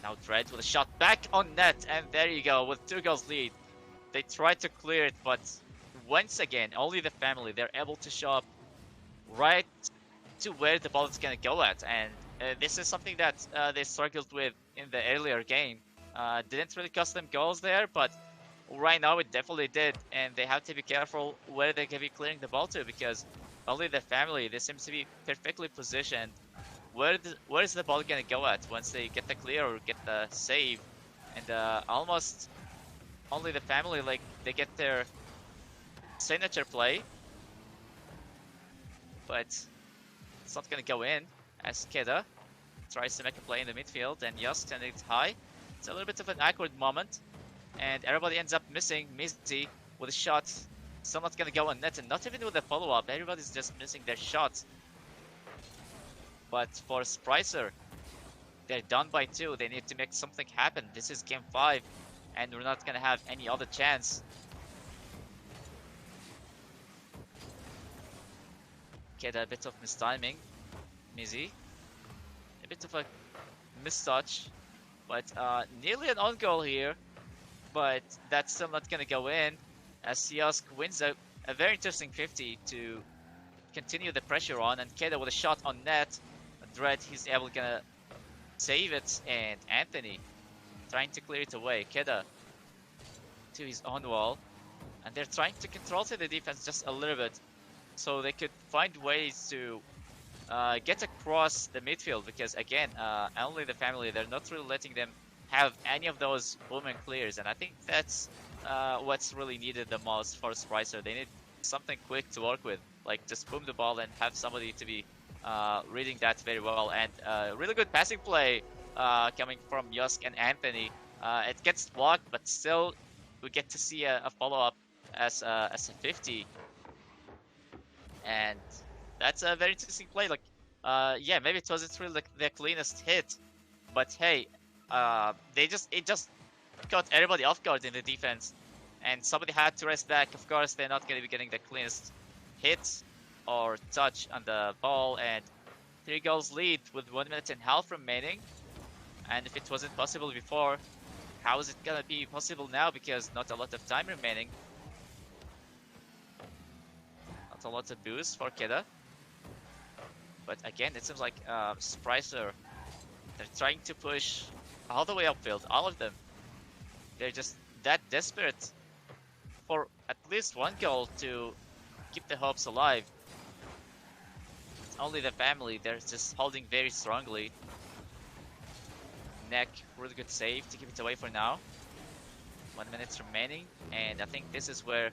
Now Dred with a shot back on net, and there you go, with 2 goals lead. They tried to clear it, but once again, OnlyTheFamilyy, they're able to show up right to where the ball is going to go at. And this is something that they struggled with in the earlier game. Didn't really cost them goals there, but right now it definitely did. And they have to be careful where they're going to be clearing the ball to, because OnlyTheFamilyy, they seem to be perfectly positioned. Where is the ball going to go at once they get the clear or get the save? And almost OnlyTheFamilyy, like, they get their signature play, but it's not gonna go in, as Keda tries to make a play in the midfield, and Juusk sending it high. It's a little bit of an awkward moment, and everybody ends up missing. mizi with a shot, still not gonna go on net, and not even with a follow-up. Everybody's just missing their shots. But for Spricer, they're down by 2. They need to make something happen. This is game 5, and we're not gonna have any other chance. Keda, a bit of mistiming. mizi, a bit of a mistouch, but nearly an on goal here. But that's still not gonna go in, as Juusk wins a very interesting 50 to continue the pressure on. And Keda with a shot on net. Dred, he's able to save it, and Anthony trying to clear it away. Keda to his own wall, and they're trying to control the defense just a little bit, so they could find ways to get across the midfield, because again, OnlyTheFamilyy, they're not really letting them have any of those booming clears, and I think that's what's really needed the most for Spricer. They need something quick to work with, like just boom the ball and have somebody to be reading that very well. And really good passing play coming from Juusk and Anthony. It gets blocked, but still, we get to see a follow up as a 50, and that's a very interesting play. Like, yeah, maybe it wasn't really like the cleanest hit, but hey, it just caught everybody off guard in the defense, and somebody had to rest back. Of course, they're not going to be getting the cleanest hit or touch on the ball, and 3 goals lead with 1 minute and a half remaining. And if it wasn't possible before, how is it gonna be possible now? Because not a lot of time remaining. Not a lot of boost for Keda. But again, it seems like Spricer, they're trying to push all the way upfield, all of them. They're just that desperate for at least 1 goal to keep the hopes alive. It's only the family, they're just holding very strongly. Neck, really good save to keep it away for now. 1 minute remaining, and I think this is where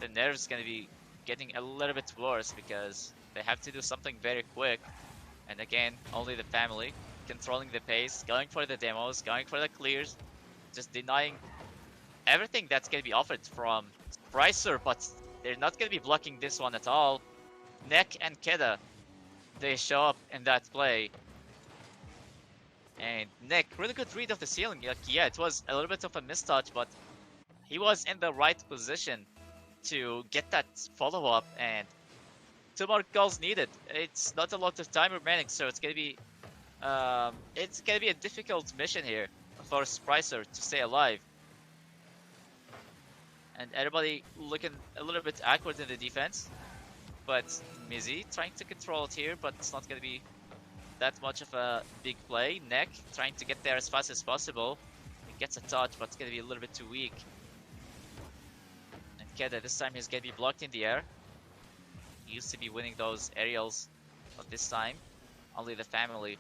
the nerves gonna be getting a little bit worse because they have to do something very quick. And again, only the family controlling the pace, going for the demos, going for the clears, just denying everything that's gonna be offered from Spricer, but they're not gonna be blocking this one at all. Neck and Keda, they show up in that play. And Neck, really good read of the ceiling. Like, yeah, it was a little bit of a mistouch, but he was in the right position to get that follow-up, and 2 more goals needed. It's not a lot of time remaining, so it's gonna be a difficult mission here for Spricer to stay alive. And everybody looking a little bit awkward in the defense, but mizi trying to control it here, but it's not gonna be that much of a big play. Neck trying to get there as fast as possible. He gets a touch, but it's gonna be a little bit too weak. And Keda, this time he's gonna be blocked in the air. He used to be winning those aerials, but this time, only the family.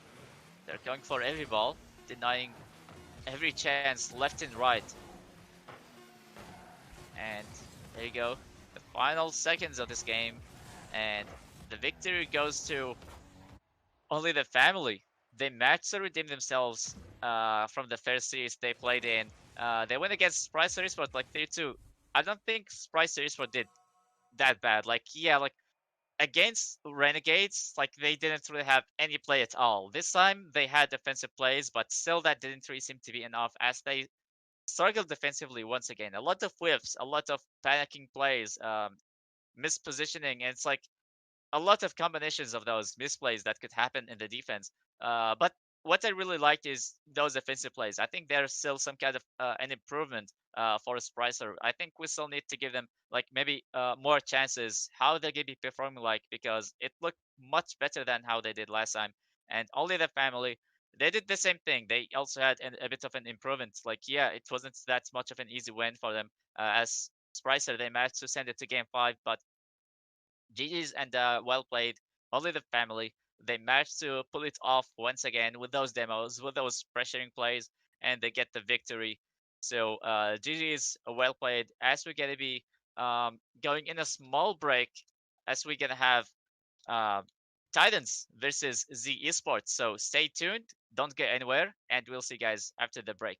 They're going for every ball, denying every chance left and right. And there you go, the final seconds of this game, and the victory goes to only the family. They managed to redeem themselves from the first series they played in. They went against Spricer eSports like 3-2. I don't think Spricer eSports did that bad. Like, yeah, like against Renegades, like they didn't really have any play at all. This time they had defensive plays, but still that didn't really seem to be enough as they struggled defensively once again. A lot of whiffs, a lot of panicking plays, mispositioning, and it's like a lot of combinations of those misplays that could happen in the defense. But what I really like is those offensive plays. I think there's still some kind of an improvement for Spricer. I think we still need to give them like maybe more chances. How they're gonna be performing like because it looked much better than how they did last time. And only the family. They did the same thing. They also had a bit of an improvement. Like, yeah, it wasn't that much of an easy win for them. As Spricer, they managed to send it to game 5, but GG's and well played. Only the family. They managed to pull it off once again with those demos, with those pressuring plays, and they get the victory. So GG's well played. As we're gonna be going in a small break, as we're gonna have uh, Titans versus Z Esports. So stay tuned. Don't go anywhere, and we'll see you guys after the break.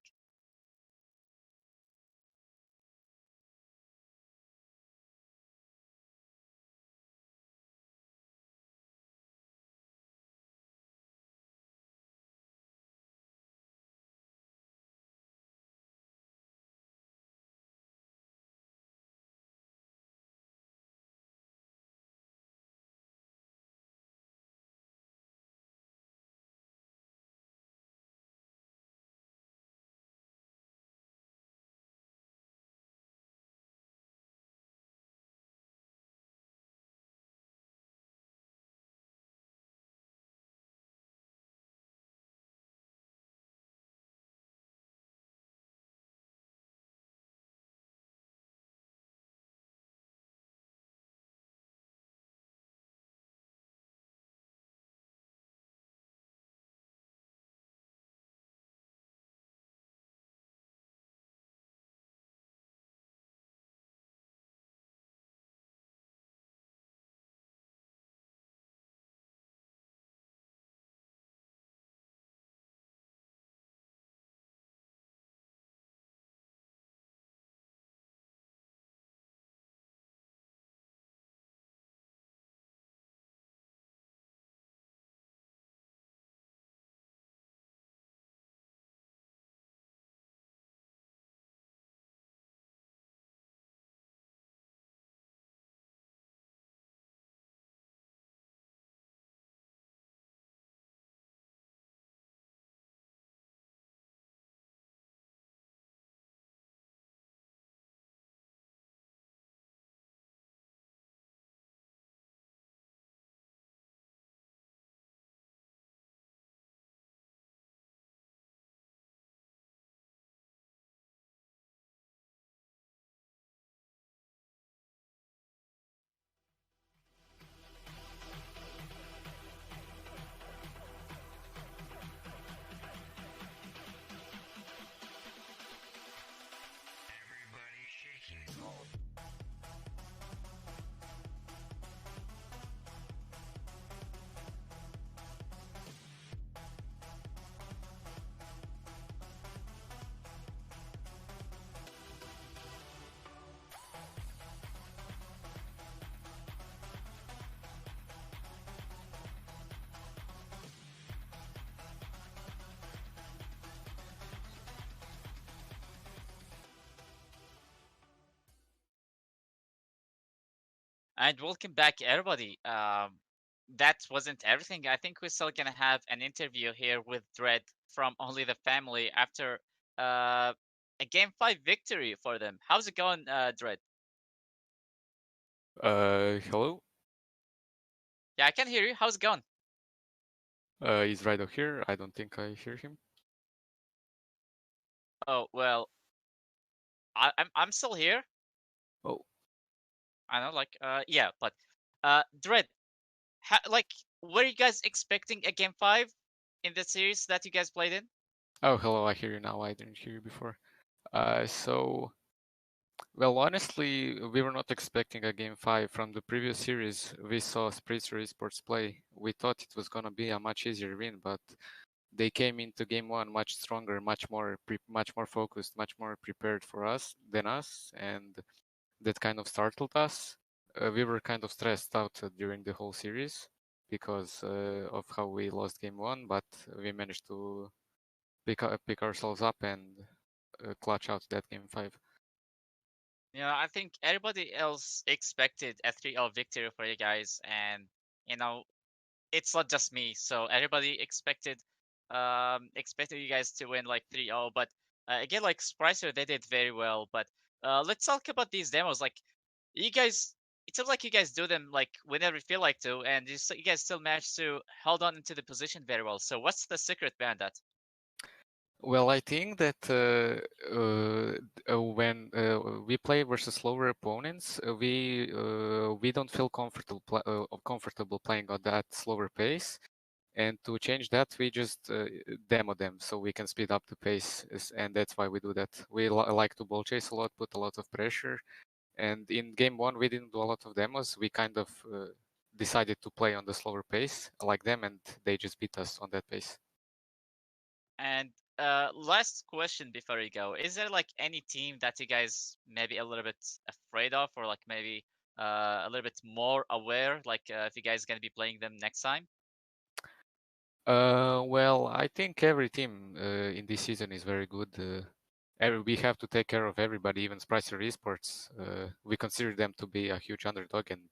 And welcome back, everybody. That wasn't everything. I think we're still gonna have an interview here with Dred from Only the Family after uh, a Game 5 victory for them. How's it going, Dred?
Hello.
Yeah, I can hear you. How's it going?
Is Rido here? I don't think I hear him.
Oh well, I'm still here.
Oh,
I know, like yeah, but Dred, like, were you guys expecting a Game 5 in the series that you guys played in?
oh, hello. I hear you now. I didn't hear you before. So, well, honestly, we were not expecting a game five from the previous series. We saw Spricer eSports play. We thought it was gonna be a much easier win, but they came into game one much stronger, much more focused, much more prepared for us than us, and that kind of startled us. We were kind of stressed out during the whole series because of how we lost game one, but we managed to pick ourselves up and clutch out that game five.
Yeah, I think everybody else expected a 3-0 victory for you guys, and you know, it's not just me. So everybody expected you guys to win like 3-0, but again, like Spricer, they did very well. But let's talk about these demos. Like, you guys, it seems like you guys do them like whenever you feel like to, and you guys still manage to hold on into the position very well. So what's the secret behind that?
Well, I think that when we play versus slower opponents, we don't feel comfortable playing on that slower pace. And to change that, we just demo them so we can speed up the pace, and that's why we do that. We like to ball chase a lot, put a lot of pressure, and in game one we didn't do a lot of demos. We kind of decided to play on the slower pace like them, and they just beat us on that pace.
And last question before we go: is there like any team that you guys maybe a little bit afraid of, or like maybe a little bit more aware, like if you guys gonna be playing them next time?
Well, I think every team in this season is very good. We have to take care of everybody, even Spricer Esports. We consider them to be a huge underdog, and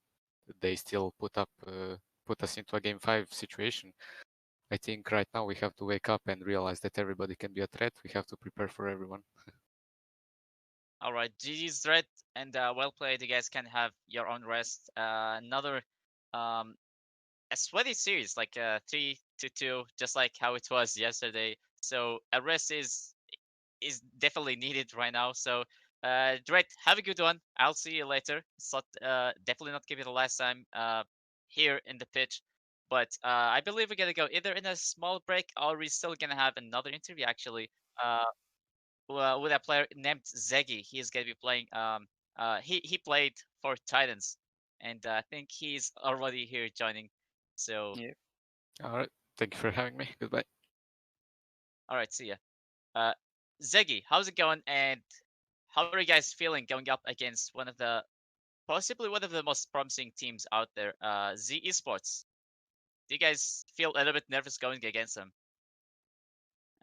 they still put us into a game five situation. I think right now we have to wake up and realize that everybody can be a threat. We have to prepare for everyone.
All right, GG's Dred, and well played. You guys can have your own rest. Another um, a sweaty series, like 3-2, just like how it was yesterday. So a rest is definitely needed right now. So, Dred, have a good one. I'll see you later. It's not, definitely not gonna be the last time here in the pitch. But I believe we're gonna go either in a small break or we're still gonna have another interview actually. Uh, with a player named Xegi. He's gonna be playing. He played for Titans, and I think he's already here joining. So,
Yeah. All right. Thank you for having me. Goodbye.
all right, see ya. Uh, Xegi, how's it going? And how are you guys feeling going up against one of the possibly one of the most promising teams out there, Z Esports? Do you guys feel a little bit nervous going against them?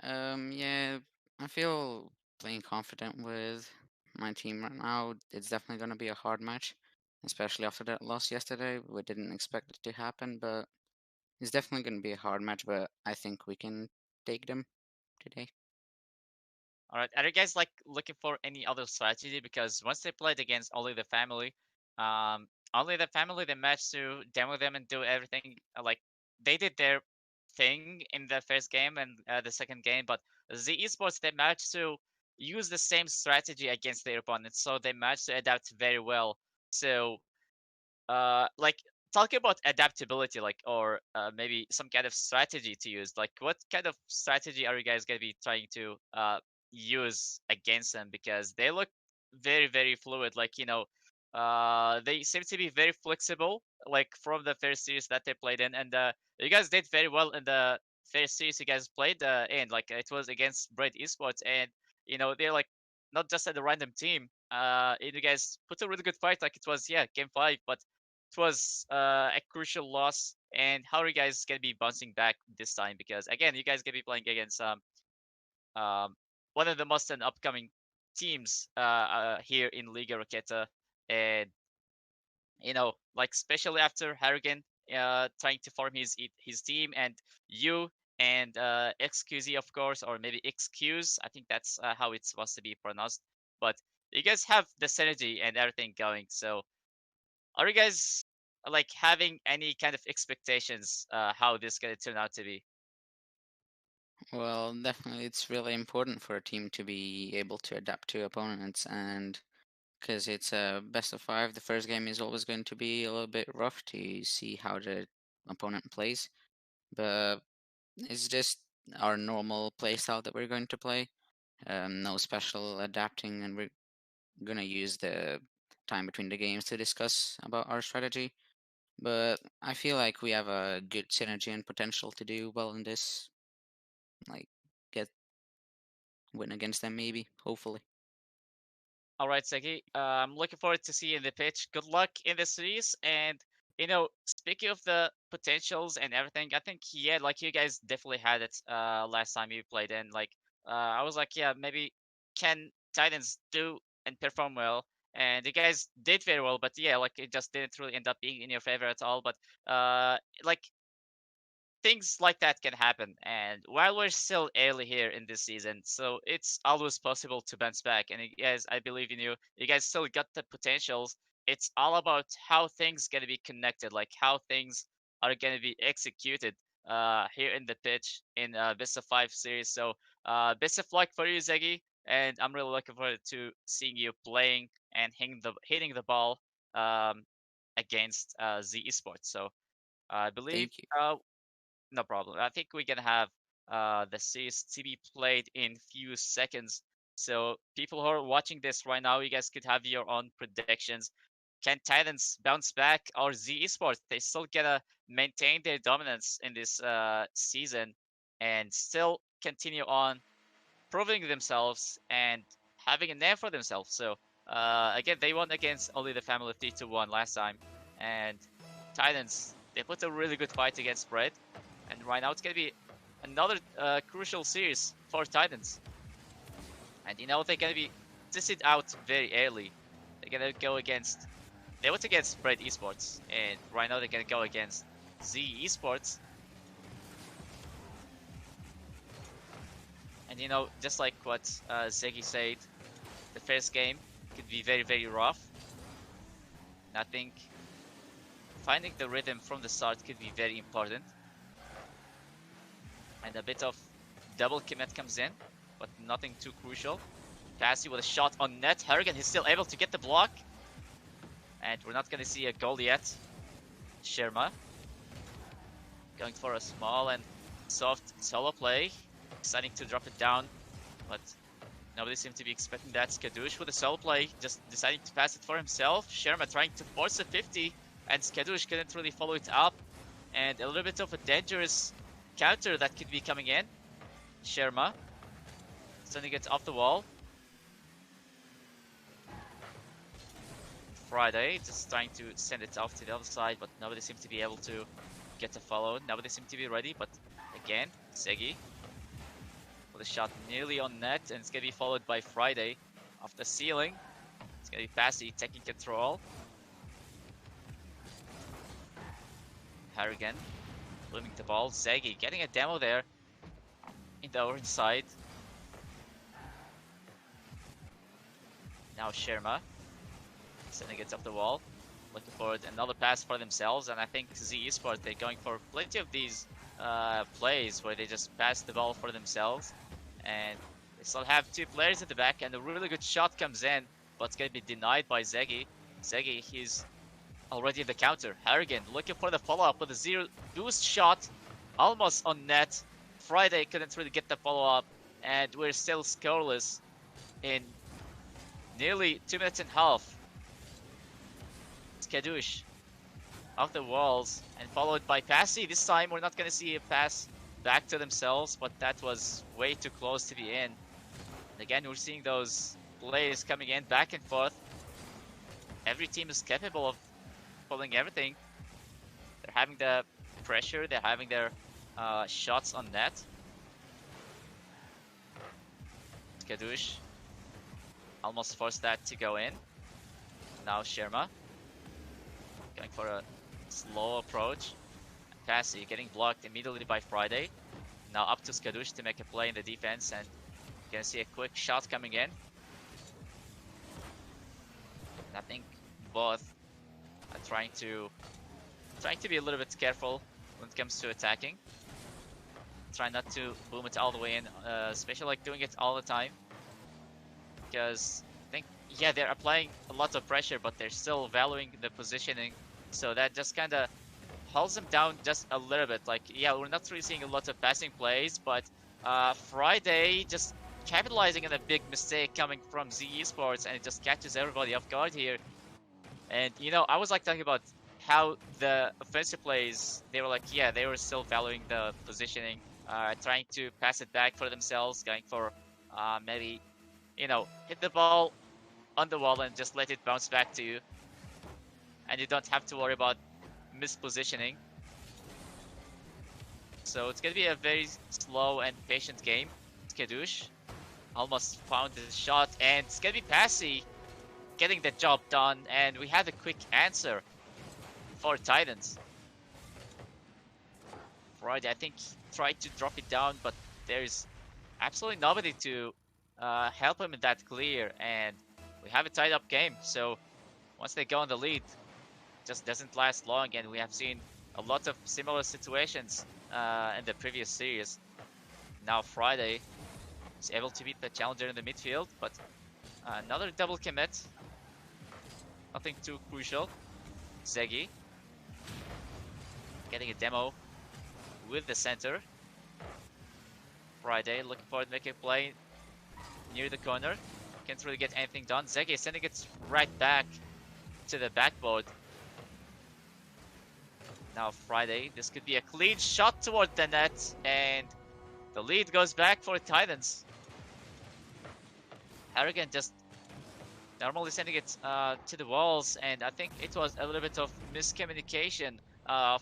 Yeah, I feel playing confident with my team right now. It's definitely going to be a hard match, especially after that loss yesterday. We didn't expect it to happen, but it's definitely going to be a hard match. But I think we can take them today.
All right. Are you guys like looking for any other strategy? Because once they played against Only the Family, Only the Family, they managed to demo them and do everything. Like, they did their thing in the first game and the second game, but the esports, they managed to use the same strategy against their opponents, so they managed to adapt very well. So like, talking about adaptability, like, or maybe some kind of strategy to use, like what kind of strategy are you guys going to be trying to use against them? Because they look very very fluid, like, they seem to be very flexible, like from the first series that they played in. And you guys did very well in the first series you guys played in, like it was against Bright Esports, and they're like not just at a random team. You guys put a really good fight, like it was, yeah, game 5, but it was a crucial loss. And how are you guys gonna be bouncing back this time? Because again, you guys gonna be playing against um one of the most upcoming teams here in Liga Raketa, and You know, like especially after Haregan trying to form his team, and you and XQZ, of course, or maybe XQs. I think that's how it's supposed to be pronounced. But you guys have the synergy and everything going. So, are you guys like having any kind of expectations how this gonna turn out to be?
Well, definitely, it's really important for a team to be able to adapt to opponents, and because it's a best of five, the first game is always going to be a little bit rough to see how the opponent plays. But it's just our normal play style that we're going to play. No special adapting, and we're gonna use the time between the games to discuss about our strategy. But I feel like we have a good synergy and potential to do well in this, like get win against them maybe, hopefully.
All right, Segi. I'm looking forward to seeing the pitch. Good luck in the series. And you know, speaking of the potentials and everything, I think yeah, like you guys definitely had it last time you played. And like I was like, yeah, maybe can Titans do and perform well? And you guys did very well, but yeah, like it just didn't really end up being in your favor at all. But like things like that can happen. And while we're still early here in this season, so it's always possible to bounce back. And you guys, I believe in you. You guys still got the potentials. It's all about how things gonna be connected, like how things are gonna be executed here in the pitch in best of five series. So best of luck for you, Zegi. And I'm really looking forward to seeing you playing and hitting the ball um, against Z eSports. So I believe
Thank you.
no problem. I think we can have the series to be played in few seconds. So people who are watching this right now, you guys could have your own predictions. Can Titans bounce back, or Z Esports they still gonna maintain their dominance in this season and still continue on proving themselves and having a name for themselves? So again, they won against OnlyTheFamilyy 3-1 last time, and Titans they put a really good fight against Dred, and right now it's gonna be another crucial series for Titans. And you know they're gonna be tested out very early. They're gonna go against they went against Dred Esports, and right now they're gonna go against Z Esports. And you know, just like what Xegi said, the first game could be very rough. And I think finding the rhythm from the start could be very important. And a bit of double commit comes in, but nothing too crucial. Pahsi with a shot on net. Haregan is still able to get the block. And we're not going to see a goal yet. Shirmaa going for a small and soft solo play. Deciding to drop it down, but nobody seemed to be expecting that. Skadoosh with a solo play, just deciding to pass it for himself. Shirmaa trying to force a 50, and Skadoosh couldn't really follow it up. And a little bit of a dangerous counter that could be coming in. Shirmaa sending it off the wall. Friday just trying to send it off to the other side, but nobody seems to be able to get a follow. Nobody seems to be ready, but again, Xegi with a shot nearly on net, and it's gonna be followed by Friday off the ceiling. It's gonna be Pahsi taking control. Haregan blooming the ball. Xegi getting a demo there in the orange side. Now Shirmaa sending it off the wall. Looking for another pass for themselves, and I think Z Esports they're going for plenty of these plays where they just pass the ball for themselves, and they still have two players at the back, and a really good shot comes in, but it's gonna be denied by Xegi. Xegi, he's already in the counter. Haregan looking for the follow-up with a zero boost shot, almost on net. Friday couldn't really get the follow-up, and we're still scoreless in nearly 2 minutes and a half. Skadoosh off the walls and followed by Pahsi. This time we're not going to see a pass back to themselves, but that was way too close to the end. And again, we're seeing those plays coming in back and forth. Every team is capable of pulling everything. They're having the pressure, they're having their shots on net. Skadoosh almost forced that to go in. Now Shirmaa going for a slow approach. Pahsi getting blocked immediately by Friday. Now up to skadoosh to make a play in the defense, and you can see a quick shot coming in. I think both are trying to be a little bit careful when it comes to attacking. Try not to boom it all the way in, especially like doing it all the time. Because I think, yeah, they're applying a lot of pressure, but they're still valuing the positioning. So that just kind of holds them down just a little bit. Like, yeah, we're not really seeing a lot of passing plays, but Friday just capitalizing on a big mistake coming from eSports, and it just catches everybody off guard here. And, you know, I was like talking about how the offensive plays, they were like, yeah, they were still valuing the positioning, trying to pass it back for themselves, going for maybe, you know, hit the ball on the wall and just let it bounce back to you. And you don't have to worry about mispositioning. So it's going to be a very slow and patient game. skadoosh almost found the shot, and it's going to be Pahsi getting the job done, and we had a quick answer for Titans. Friday, I think, tried to drop it down, but there's absolutely nobody to help him in that clear, and we have a tied up game. So once they go on the lead, it just doesn't last long, and we have seen a lot of similar situations in the previous series. Now Friday is able to beat the challenger in the midfield, but another double commit. Nothing too crucial. Xegi getting a demo with the center. Friday looking forward to making a play near the corner. Can't really get anything done. Xegi sending it right back to the backboard. Now Friday, this could be a clean shot toward the net, and the lead goes back for Titans. Haregan just normally sending it to the walls, and I think it was a little bit of miscommunication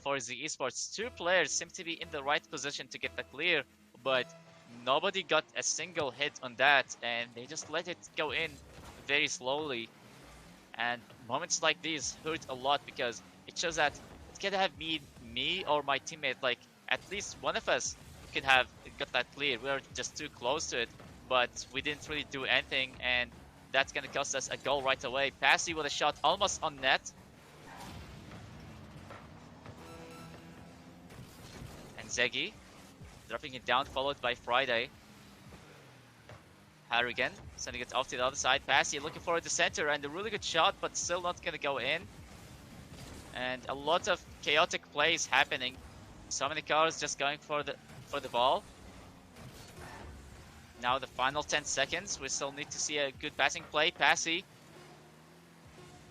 for the eSports. Two players seem to be in the right position to get the clear, but nobody got a single hit on that, and they just let it go in very slowly. And moments like these hurt a lot because it shows that it could have been me or my teammate, like at least one of us could have got that clear. We were just too close to it, but we didn't really do anything, and that's gonna cost us a goal right away. Pahsi with a shot almost on net. And Xegi dropping it down, followed by Friday. Haregan sending it off to the other side. Pahsi looking for the center, and a really good shot, but still not gonna go in. And a lot of chaotic plays happening. So many cars just going for the ball. Now the final 10 seconds. We still need to see a good passing play. Pahsi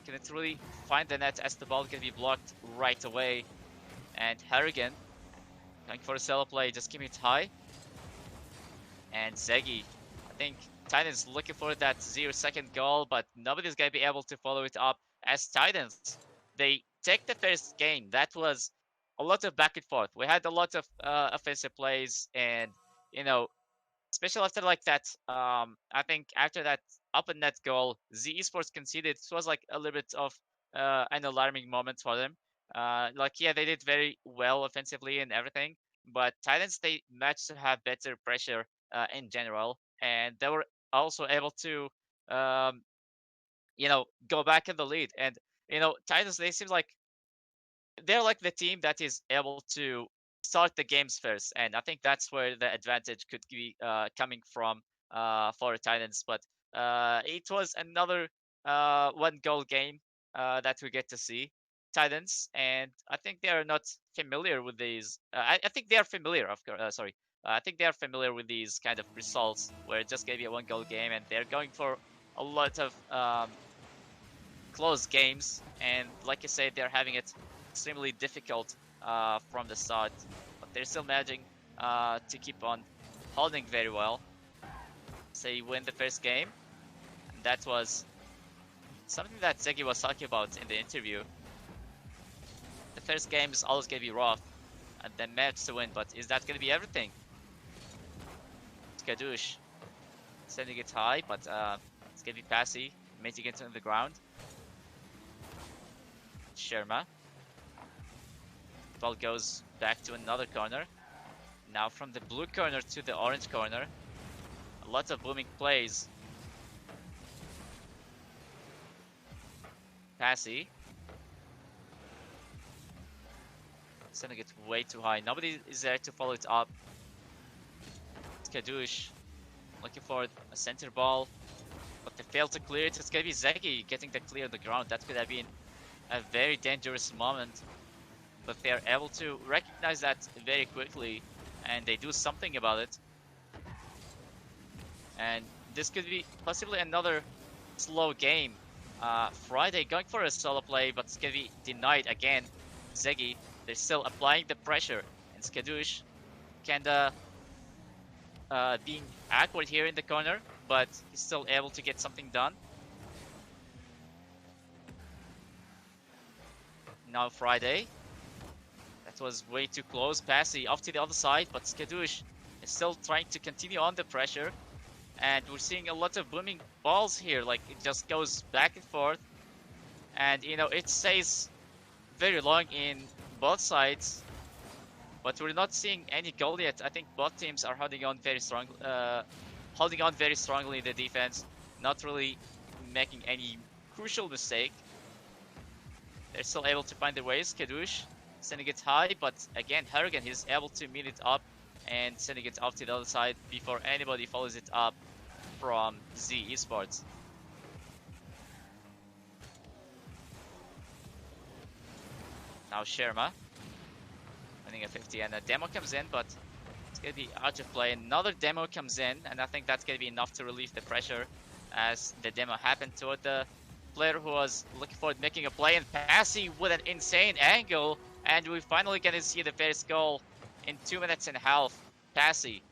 can't really find the net as the ball can be blocked right away. And Haregan going for a solo play, just keeping it high. And Xegi, I think Titans looking for that 0-second goal, but nobody's gonna be able to follow it up as Titans. They take the first game. That was a lot of back and forth. We had a lot of offensive plays, and you know, especially after like that, I think after that up and net goal, the eSports conceded. It was like a little bit of an alarming moment for them. Like, yeah, they did very well offensively and everything, but Titans, they managed to have better pressure in general, and they were also able to, um, you know, go back in the lead. And you know, Titans, they seem like they're like the team that is able to start the games first, and I think that's where the advantage could be coming from for Titans. But it was another one goal game that we get to see Titans, and I think they are not familiar with these. I think they are familiar, of course. Sorry. I think they are familiar with these kind of results where it's just gonna be a one goal game, and they're going for a lot of close games, and like I said, they're having it extremely difficult from the start, but they're still managing to keep on holding very well. Say win the first game, and that was something that Xegi was talking about in the interview. The first game is always gonna be rough, and then manage to win, but is that gonna be everything? skadoosh sending it high, but it's gonna be Pahsi making it on the ground. Shirmaa ball goes back to another corner. Now from the blue corner to the orange corner. A lot of booming plays. Pahsi. Sending it way too high. Nobody is there to follow it up. Skadoosh looking for a center ball, but they failed to clear it. It's gonna be Xegi getting the clear on the ground. That could have been a very dangerous moment, but they are able to recognize that very quickly, and they do something about it. And this could be possibly another slow game. Friday going for a solo play, but it's gonna be denied again. Xegi, they're still applying the pressure, and skadoosh kinda being awkward here in the corner, but he's still able to get something done. Now Friday. That was way too close. Pahsi off to the other side, but skadoosh is still trying to continue on the pressure. And we're seeing a lot of booming balls here, like it just goes back and forth. And you know, it stays very long in both sides. But we're not seeing any goal yet. I think both teams are holding on very strong, in the defense, not really making any crucial mistake. They're still able to find their ways. Skadoosh sending it high, but again, Haregan is able to meet it up and sending it off to the other side before anybody follows it up from ZEsports. Now shirmaa winning a 50, and a demo comes in, but it's gonna be out of play. Another demo comes in, and I think that's gonna be enough to relieve the pressure, as the demo happened toward the player who was looking for making a play, and Pahsi with an insane angle, and we're finally gonna see the first goal in 2 minutes and a half. Pahsi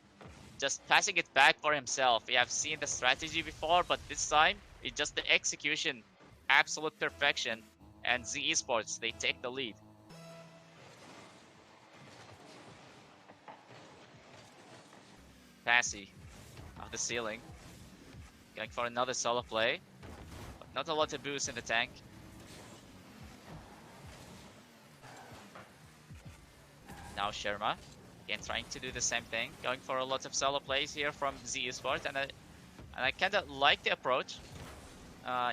just passing it back for himself. We have seen the strategy before, but this time it's just the execution, absolute perfection, and ZEsports, they take the lead. Pahsi off the ceiling, going for another solo play, but not a lot of boost in the tank. Now shirmaa, again trying to do the same thing, going for a lot of solo plays here from ZEsports, and I kinda like the approach.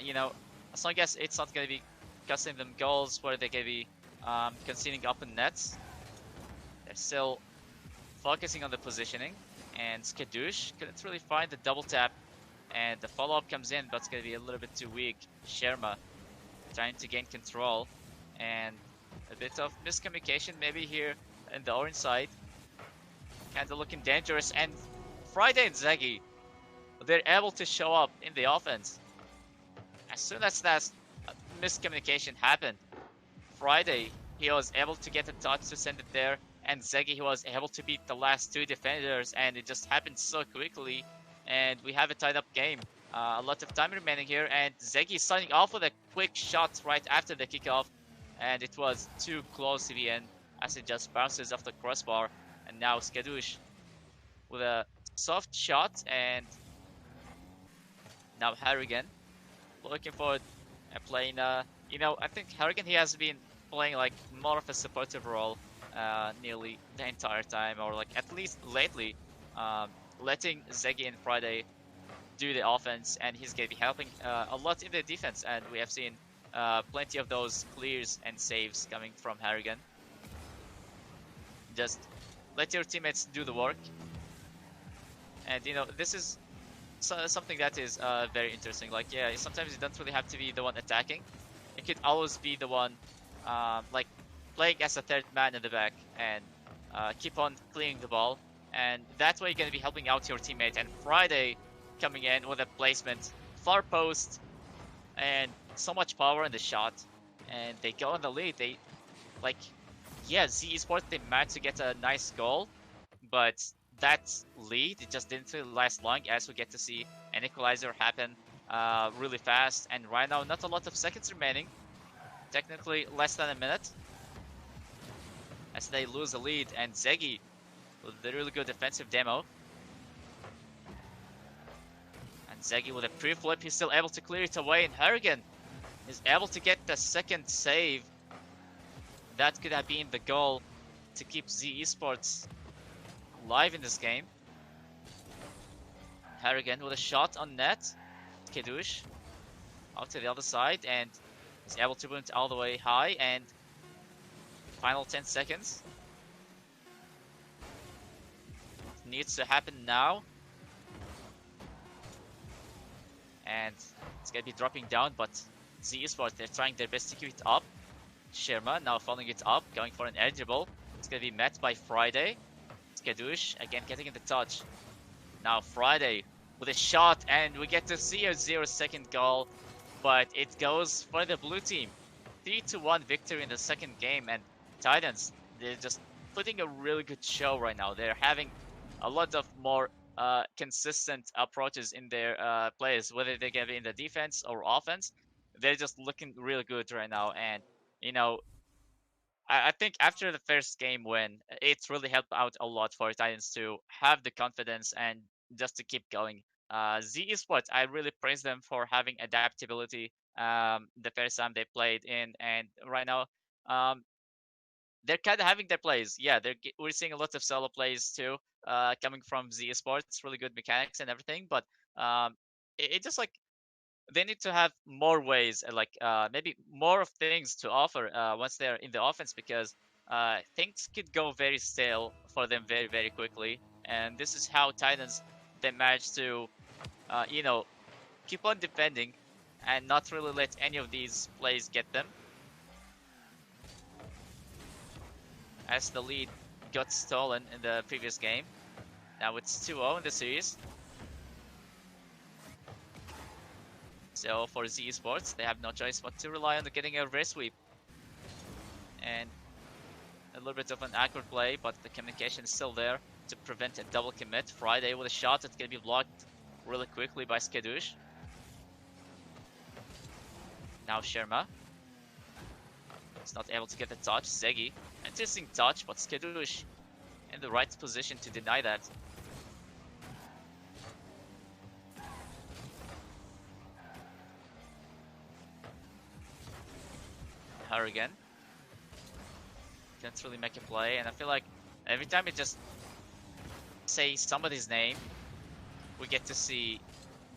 You know, as long as it's not gonna be costing them goals where they're gonna be conceding open nets, they're still focusing on the positioning. And skadoosh couldn't really find the double tap, and the follow-up comes in, but it's gonna be a little bit too weak. shirmaa trying to gain control, and a bit of miscommunication maybe here in the orange side. Kinda looking dangerous, and Friday and Xegi, they're able to show up in the offense. As soon as that miscommunication happened, Friday, he was able to get a touch to send it there, and Xegi, he was able to beat the last two defenders, and it just happened so quickly, and we have a tied up game. A lot of time remaining here, and Xegi starting off with a quick shot right after the kickoff, and it was too close to the end as it just bounces off the crossbar. And now skadoosh with a soft shot, and now Haregan looking for playing. You know, I think Haregan, he has been playing like more of a supportive role nearly the entire time, or like at least lately, letting Xegi and Friday do the offense, and he's gonna be helping a lot in the defense, and we have seen plenty of those clears and saves coming from Haregan. Just let your teammates do the work, and you know, this is something that is very interesting. Like, yeah, sometimes you don't really have to be the one attacking. You could always be the one like playing as a third man in the back, and keep on clearing the ball, and that way you're gonna be helping out your teammate. And Friday coming in with a placement, far post, and so much power in the shot, and they go on the lead. They, like, yeah, ZEsports, they managed to get a nice goal, but that lead, it just didn't really last long, as we get to see an equalizer happen really fast. And right now, not a lot of seconds remaining, technically less than a minute, as they lose the lead. And Xegi with a really good defensive demo, and Xegi with a pre-flip, he's still able to clear it away, and Haregan is able to get the second save. That could have been the goal to keep Z eSports alive in this game. Haregan with a shot on net. Skadoosh out to the other side and is able to boot all the way high, and final 10 seconds. Needs to happen now. And it's gonna be dropping down, but Z eSports, they're trying their best to keep it up. Shirmaa now following it up, going for an air dribble. It's gonna be met by Friday. Skadoosh again getting in the touch. Now Friday with a shot, and we get to see a 0-second goal, but it goes for the blue team. 3-1 victory in the second game, and Titans, they're just putting a really good show right now. They're having a lot of more consistent approaches in their plays, whether they get in the defense or offense. They're just looking really good right now, and you know, I think after the first game win, it really helped out a lot for Titans to have the confidence and just to keep going. Z Esports, I really praise them for having adaptability the first time they played in, and right now they're kind of having their plays. Yeah, we're seeing a lot of solo plays too coming from Z Esports, really good mechanics and everything, but it just like they need to have more ways, like maybe more of things to offer once they're in the offense, because things could go very stale for them very, very quickly. And this is how Titans, they manage to, you know, keep on defending and not really let any of these plays get them. As the lead got stolen in the previous game. Now it's 2-0 in the series. So for Z Esports, they have no choice but to rely on getting a reverse sweep. And a little bit of an awkward play, but the communication is still there to prevent a double commit. Friday with a shot that's going to be blocked really quickly by Skadoosh. Now Shirmaa. He's not able to get the touch. Xegi, interesting touch, but Skadoosh in the right position to deny that. Haregan can't really make a play, and I feel like every time it just say somebody's name, we get to see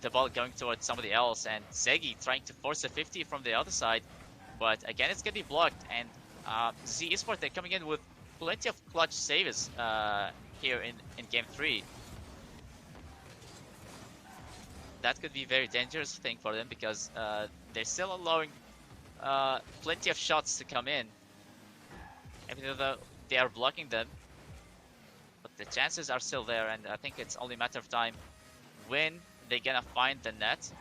the ball going towards somebody else, and Xegi trying to force a 50 from the other side, but again it's gonna be blocked. And Z Esports, they're coming in with plenty of clutch saves here in game 3. That could be a very dangerous thing for them, because they're still allowing plenty of shots to come in, even though they are blocking them, but the chances are still there, and I think it's only a matter of time when they're gonna find the net.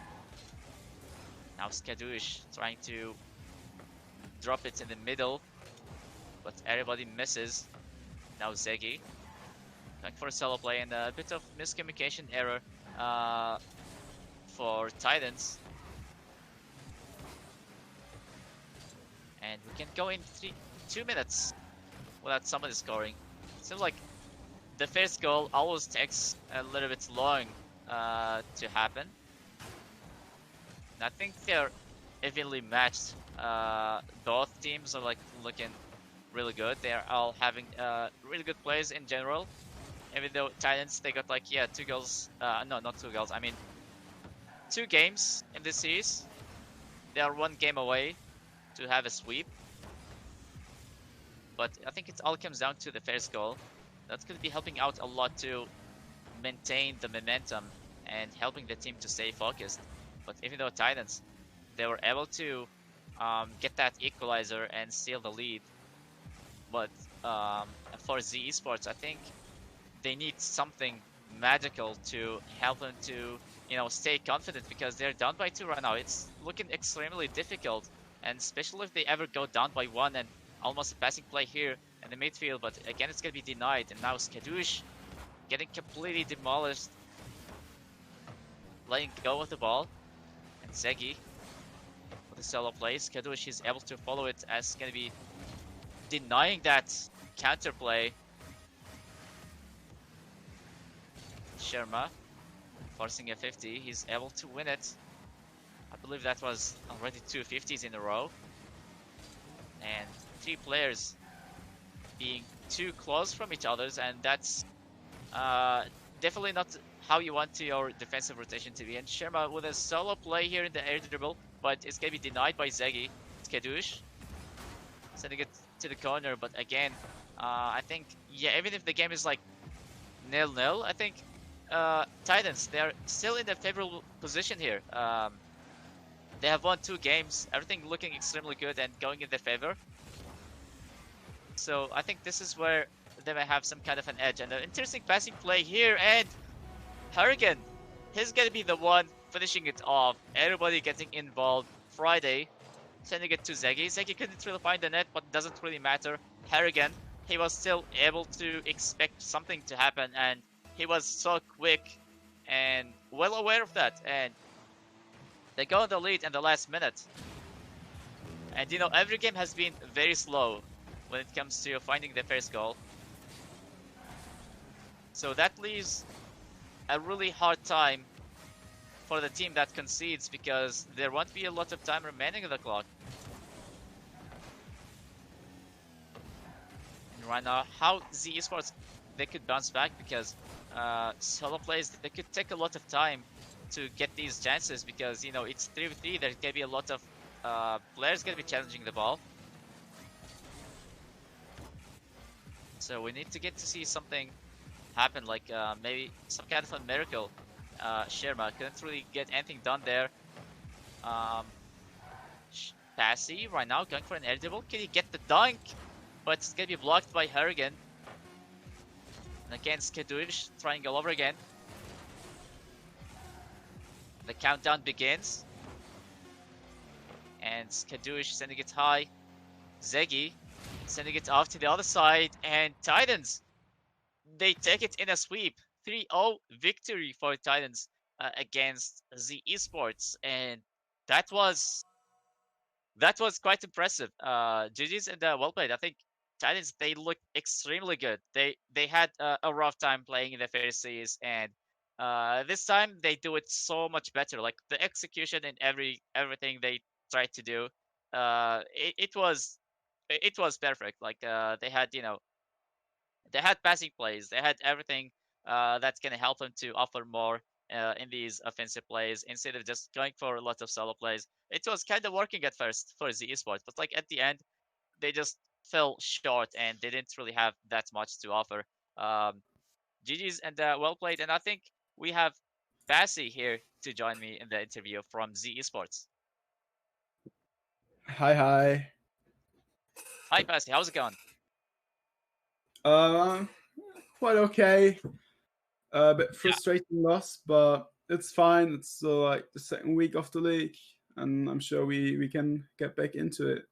Now Skadoosh trying to drop it in the middle, but everybody misses. Now Xegi going for a solo play, and a bit of miscommunication error for Titans. And we can go in 2 minutes without somebody scoring. Seems like the first goal always takes a little bit long to happen. And I think they're evenly matched. Both teams are like looking really good. They're all having really good plays in general. Even though Titans, they got like 2 goals. No, not 2 goals. I mean 2 games in this series. They are 1 game away to have a sweep, but I think it all comes down to the first goal. That's going to be helping out a lot to maintain the momentum and helping the team to stay focused. But even though Titans, they were able to get that equalizer and steal the lead, but for Z Esports, I think they need something magical to help them to stay confident, because they're down by 2 right now. It's looking extremely difficult. And especially if they ever go down by 1, and almost a passing play here in the midfield, but again it's going to be denied. And now Skadoosh getting completely demolished, letting go of the ball. And Xegi with a solo play. Skadoosh is able to follow it, as going to be denying that counter play. Shirmaa forcing a 50, he's able to win it. I believe that was already 2 50s in a row. And 3 players being too close from each other's, and that's uh, definitely not how you want your defensive rotation to be. And Shirmaa with a solo play here in the air dribble, but it's gonna be denied by Xegi. Skadoosh sending it to the corner, but again, I think yeah, even if the game is like 0-0, I think Titans, they're still in a favorable position here. They have won 2 games, everything looking extremely good and going in their favor. So I think this is where they may have some kind of an edge. And an interesting passing play here, and Haregan, he's gonna be the one finishing it off. Everybody getting involved. Friday, sending it to Xegi. Xegi couldn't really find the net, but it doesn't really matter. Haregan, he was still able to expect something to happen, and he was so quick and well aware of that. And they go in the lead in the last minute. And you know, every game has been very slow when it comes to finding the first goal. So that leaves a really hard time for the team that concedes, because there won't be a lot of time remaining on the clock. And right now, how Z eSports, they could bounce back, because solo plays, they could take a lot of time to get these chances, because you know it's 3v3. There's gonna be a lot of players gonna be challenging the ball. So we need to get to see something happen, like maybe some kind of a miracle. Shirmaa couldn't really get anything done there. Pahsi right now going for an air dribble. Can he get the dunk? But it's gonna be blocked by Haregan. And again, skadoosh trying all over again. The countdown begins. And skadoosh sending it high. Xegi sending it off to the other side. And Titans, they take it in a sweep. 3-0 victory for Titans against Z eSports. And that was quite impressive. GG's and well played. I think Titans, they looked extremely good. They had a rough time playing in the first series, and this time they do it so much better. Like the execution and everything they tried to do, it was perfect. Like they had, you know, they had passing plays, they had everything that's gonna help them to offer more in these offensive plays instead of just going for a lot of solo plays. It was kind of working at first for Z eSports, but like at the end, they just fell short and they didn't really have that much to offer. Um, GG's and well played. And I think we have Pahsi here to join me in the interview from Z eSports.
Hi, hi.
Hi Pahsi, how's it going?
Um, quite okay. A bit frustrating loss, but it's fine. It's like the second week of the league, and I'm sure we can get back into it.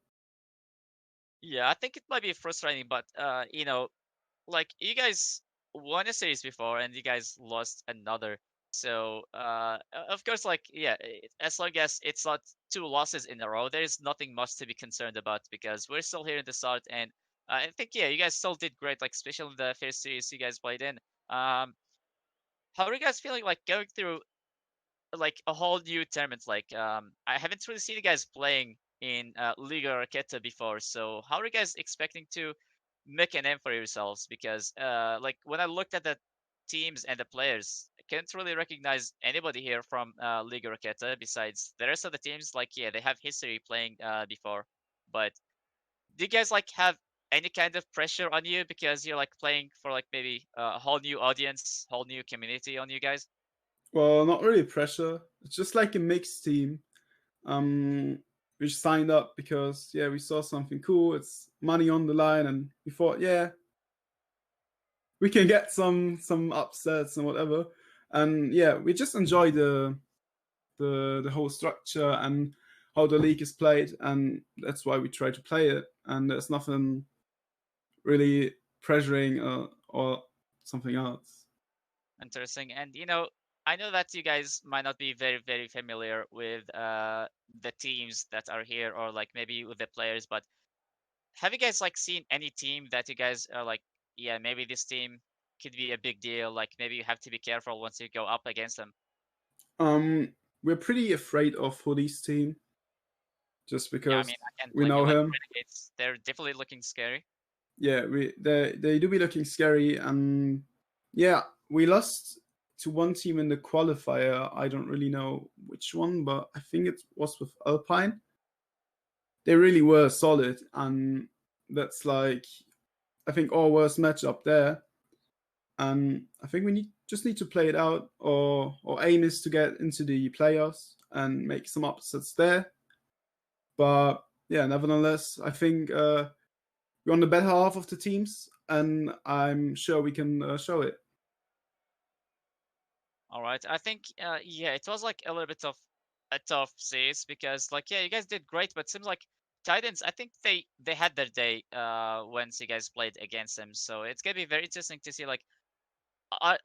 Yeah, I think it might be frustrating, but you know, like you guys won a series before and you guys lost another. So of course, like yeah, as long as it's not 2 losses in a row, there's nothing much to be concerned about, because we're still here in the start. And I think yeah, you guys still did great, like especially in the first series you guys played in. How are you guys feeling like going through like a whole new tournament? Like I haven't really seen you guys playing in ligaraketa before, so how are you guys expecting to make a name for yourselves? Because like when I looked at the teams and the players, I can't really recognize anybody here from ligaraketa besides the rest of the teams. Like yeah, they have history playing before, but do you guys like have any kind of pressure on you because you're like playing for like maybe a whole new audience, whole new community on you guys?
Well, not really pressure. It's just like a mixed team. We signed up because we saw something cool. It's money on the line, and we thought, we can get some upsets and whatever. And we just enjoy the whole structure and how the league is played, and that's why we try to play it. And there's nothing really pressuring or something else.
Interesting. And you know, I know that you guys might not be very familiar with the teams that are here, or like maybe with the players, but have you guys like seen any team that you guys are like, yeah, maybe this team could be a big deal, like maybe you have to be careful once you go up against them?
We're pretty afraid of Hoodie's team, just
Yeah, I
because
mean, I can't
we
blame you.
know
Like
him.
Renegades, they're definitely looking scary.
yeah, they do be looking scary, and yeah, we lost to one team in the qualifier. I don't really know which one, but I think it was with Alpine. They really were solid, and that's like I think our worst matchup there. And I think we just need to play it out. Or aim is to get into the playoffs and make some upsets there. But yeah, nevertheless, I think we're on the better half of the teams, and I'm sure we can show it.
All right. I think yeah, it was like a little bit of a tough series because like yeah, you guys did great, but it seems like Titans. I think they had their day once you guys played against them. So it's gonna be very interesting to see like our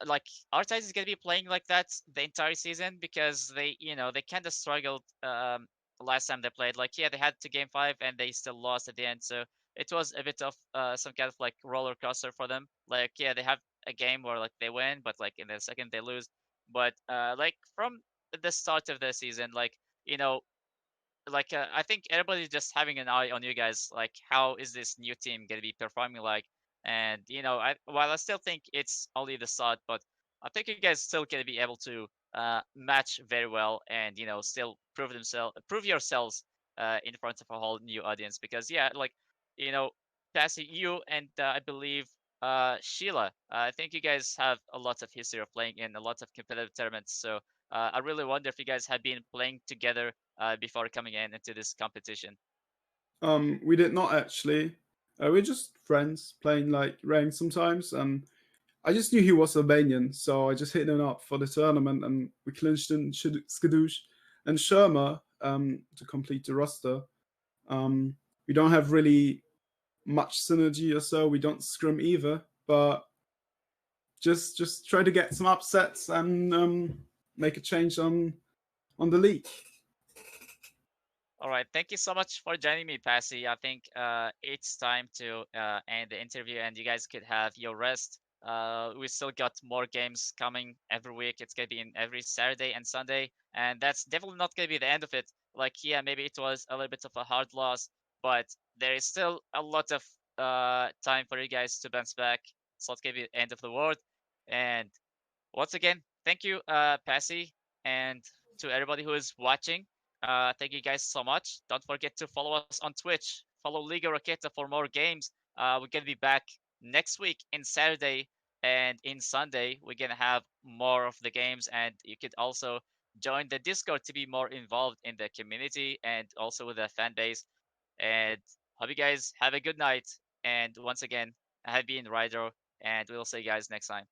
Titans is gonna be playing like that the entire season because they kind of struggled last time they played. Like yeah, they had to game 5 and they still lost at the end. So it was a bit of some kind of like roller coaster for them. Like yeah, they have a game where like they win, but like in the second they lose. But like from the start of the season, like you know I think everybody's just having an eye on you guys. Like, how is this new team gonna be performing like? And while I still think it's only the start, but I think you guys still gonna be able to match very well and still prove yourselves in front of a whole new audience. Because yeah, like you know, Pahsi, you and I believe Sheila, I think you guys have a lot of history of playing in a lot of competitive tournaments. So I really wonder if you guys have been playing together before coming in into this competition.
We did not actually. We're just friends playing like ranked sometimes, and I just knew he was Albanian, so I just hit him up for the tournament, and we clinched in skadoosh and shirmaa to complete the roster. We don't have really much synergy or so. We don't scrim either, but just try to get some upsets and make a change on the league.
All right, thank you so much for joining me, Pahsi. I think it's time to end the interview, and you guys could have your rest. We still got more games coming every week. It's gonna be in every Saturday and Sunday, and that's definitely not gonna be the end of it. Like, yeah, maybe it was a little bit of a hard loss, but there is still a lot of time for you guys to bounce back. It's not gonna be the end of the world. And once again, thank you, Pahsi, and to everybody who is watching. Thank you guys so much. Don't forget to follow us on Twitch. Follow Ligaraketa for more games. We're gonna be back next week in Saturday and in Sunday. We're gonna have more of the games, and you could also join the Discord to be more involved in the community and also with the fan base. And hope you guys have a good night. And once again, I have been Ryder, and we'll see you guys next time.